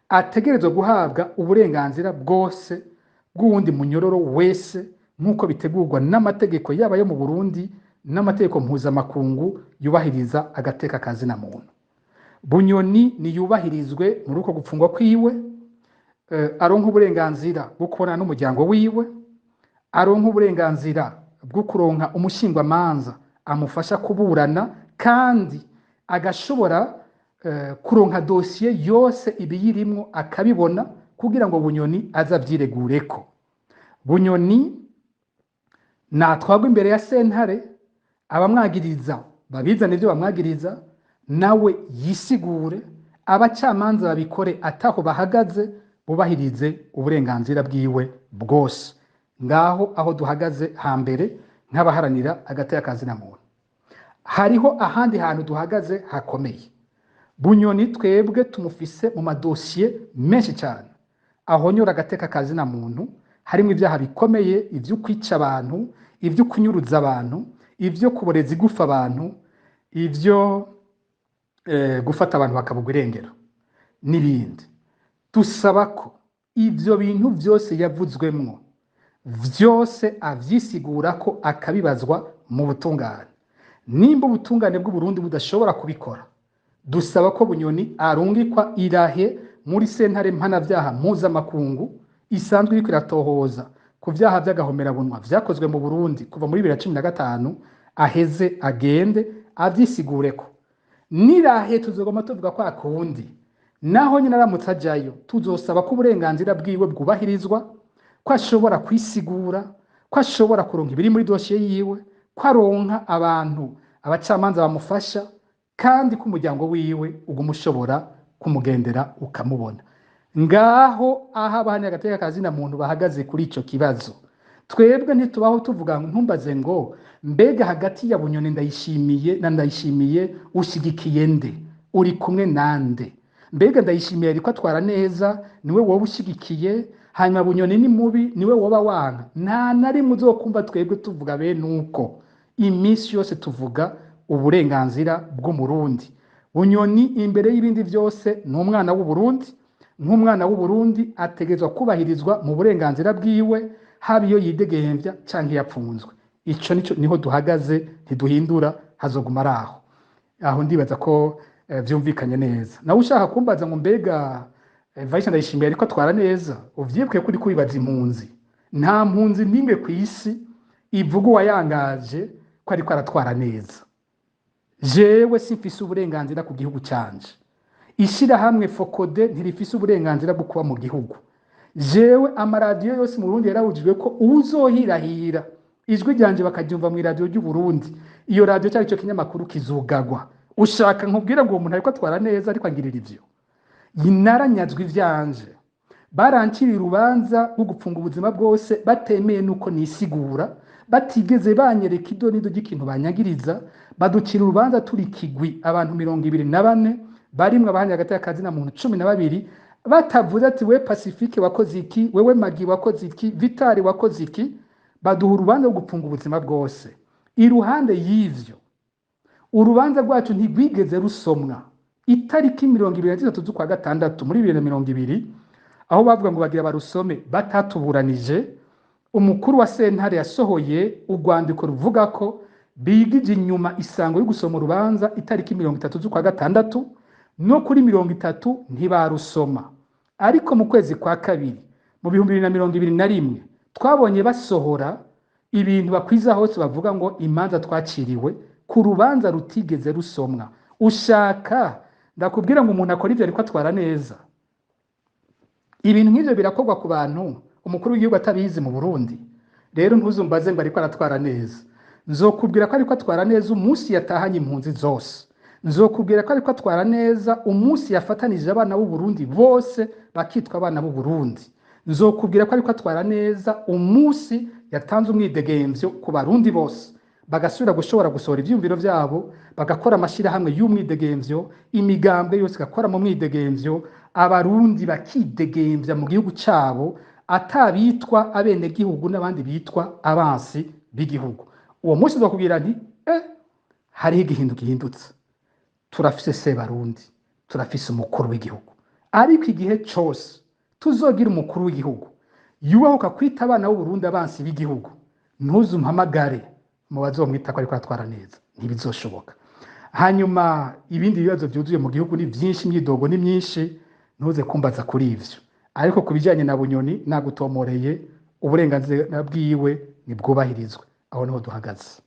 ategerezwa guhabwa uburenganzira bwose bw'uwundi munyororo wese nk'uko bitegurwa n'amategeko yaba yo mu Burundi n'amategeko mpuzamakungu yubahiriza agateka kazina muntu. Bunyoni ni yubahirizwe muri uko gupfungwa kwiwe, aronka uburenganzira bwo kubona n'umuryango wiwe, aronka uburenganzira bwo kuronka umushingwamanza amufasha kuburana, kandi agashobora kuronka dosiye yose ibiyirimwo akabibona kugira ngo Bunyoni azavyiregureko. Bunyoni natwagwa imbere ya sentare, abamwagiriza babizana ivyo bamwagiriza, nawe yisigure, abacamanza babikore ataho bahagaze, bubahirize uburenganzira bwiwe bwose. Ngaho aho duhagaze hambere nk'abaharanira agateka kazina muntu. Hariho ahandi hantu duhagaze hakomeye. Bunyoni twebwe tumufise mu madosiye menshi cyane ahonyora agateka kazina muntu, harimo ibyaha bikomeye, ivyo kwica abantu, ivyo kunyuruza abantu, ivyo kuboreza igufa abantu, ivyo gufata abantu bakabugwa irengero n'ibindi. Dusaba ko ivyo bintu byose yavuzwemwo vyose avyisigura ko akabibazwa mu butungane. Nimba ubutungane bw'u Burundi budashobora kubikora, dusaba ko Bunyoni arungikwa irahe muri sentare mpanavyaha mpuzamakungu isanzwe iriko iratohoza ku vyaha vy'agahomerabunwa vyakozwe mu Burundi kuva muri 2015, aheze agende avyisigureko. Nirahe tuzogoma tuvuga ko akundi, naho nyine aramutse ajayo tuzosaba ko uburenganzira bwiwe bwubahirizwa, ko ashobora kwisigura, ko ashobora kuronka ibiri muri dosiye yiwe, ko aronka abantu abacamanza bamufasha, kandi ko umuryango wiwe ugumushobora kumugendera ukamubona. Ngaho aha abahanya agateka kazina muntu bahagaze kuri ico kibazo. Twebwe ntitubaho tuvuga ntumbaze ngo mbega hagati ya Bunyoni Ndayishimiye na Ndayishimiye ushigikiye nde, uri kumwe nande? Mbega Ndayishimiye ariko atwara neza niwe wowe ushigikiye, hanyuma Bunyoni ni mubi niwe woba wanga? Nta nari muzokumva twebwe tuvuga bene uko. Imisi yose tuvuga uburenganzira bw'umurundi. Bunyoni imbere y'ibindi byose ni umwana w'u Burundi, nk'umwana w'u Burundi ategezwa kubahirizwa mu burenganzira bwiwe, haba iyo yidegembya canke yapfunzwe. Ico niho duhagaze, ntiduhindura, hazoguma araho. Aho ndibaza ko vyumvikanye neza. Nawe ushaka kumbaza ngo mbega Vice Ndayishimiye ariko atwara neza, uvyibwiye kuri kubibaza impunzi. Nta mpunzi nimwe ku isi ivuga uwayangaje ko ariko aratwara neza. jewe simfise uburenganzira ku gihugu canje, ishirahamwe Fokode ntirifise uburenganzira bwo kuba mu gihugu, jewe amaradiyo yose mu Burundi yarabujijwe ko uzohirahira ijwi ryanje bakaryumva mu radio ry'u Burundi, iyo radio cyari cyo kinyamakuru kizugagwa. Ushaka nkubwira ngo uwo muntu ariko atwara neza ariko angirira ivyo, naranyazwe ivyanje, barancira urubanza rwo gupfunga ubuzima bwose batemeye nuko nisigura, batigeze banyereka idonido ry'ikintu banyagiriza, baducira urubanza turi kigwi abantu 24 barimwe abahanya hagati y'akazi na muntu 12, batavuze ati we Pacifique wakoze iki, wewe Magi wakoze iki, Vitali wakoze iki, baduha urubanza rwo gupfunga ubuzima bwose. Iruhande y'ivyo urubanza rwacu ntigwigeze rusomwa itariki 23 z'ukwa gatandatu muri 2020, aho bavuga ngo bagira barusome batatuburanije. Umukuru wa sentare yasohoye urwandiko ruvuga ko bigije inyuma isango yo gusoma urubanza itariki 30 z'ukwa gatandatu, no kuri 30 ntibarusoma. Ariko mu kwezi kwa kabiri mu 2021 twabonye basohora ibintu bakwiza hose bavuga ngo imanza twaciriwe ku rubanza rutigeze rusomwa. Ushaka ndakubwira ngo umuntu akora ivyo ariko atwara neza? Ibintu nk'ivyo birakorwa ku bantu umukuru w'igihugu atabizi mu Burundi. Rero ntuzumbaze ngo ariko aratwara neza, nzokubwira ko ariko atwara neza umunsi yatahanye impunzi zose, nzokubwira ko ariko atwara neza umunsi yafatanije abana b'u Burundi bose bakitwa abana b'u Burundi, nzokubwira ko ariko atwara neza umunsi yatanze umwidegemvyo ku barundi bose bagasubira gushobora gusohora ivyumviro vyabo, bagakora amashirahamwe y'umwidegemvyo, imigambwe yose gakora mu mwidegemvyo, abarundi bakidegemvya mu gihugu cabo, atabitwa abene gihugu n'abandi bitwa abansi b'igihugu. Uwo munsi nzokubwira nti hariho igihindu gihindutse, turafise Sebarundi, turafise umukuru w'igihugu. Ariko igihe cose tuzogira umukuru w'igihugu yubahuka kwita abana b'u Burundi abansi b'igihugu, ntuzumpamagare mu bazomwita ko ariko atwara neza, ntibizoshoboka. Hanyuma ibindi bibazo byuzuye mu gihugu ni byinshi, imyidogo ni myinshi, ntuze kumbaza kuri ivyo. Ariko kubijanye na Bunyoni nagutomoreye, uburenganzira bwiwe nibwubahirizwe. Aho niho duhagaze.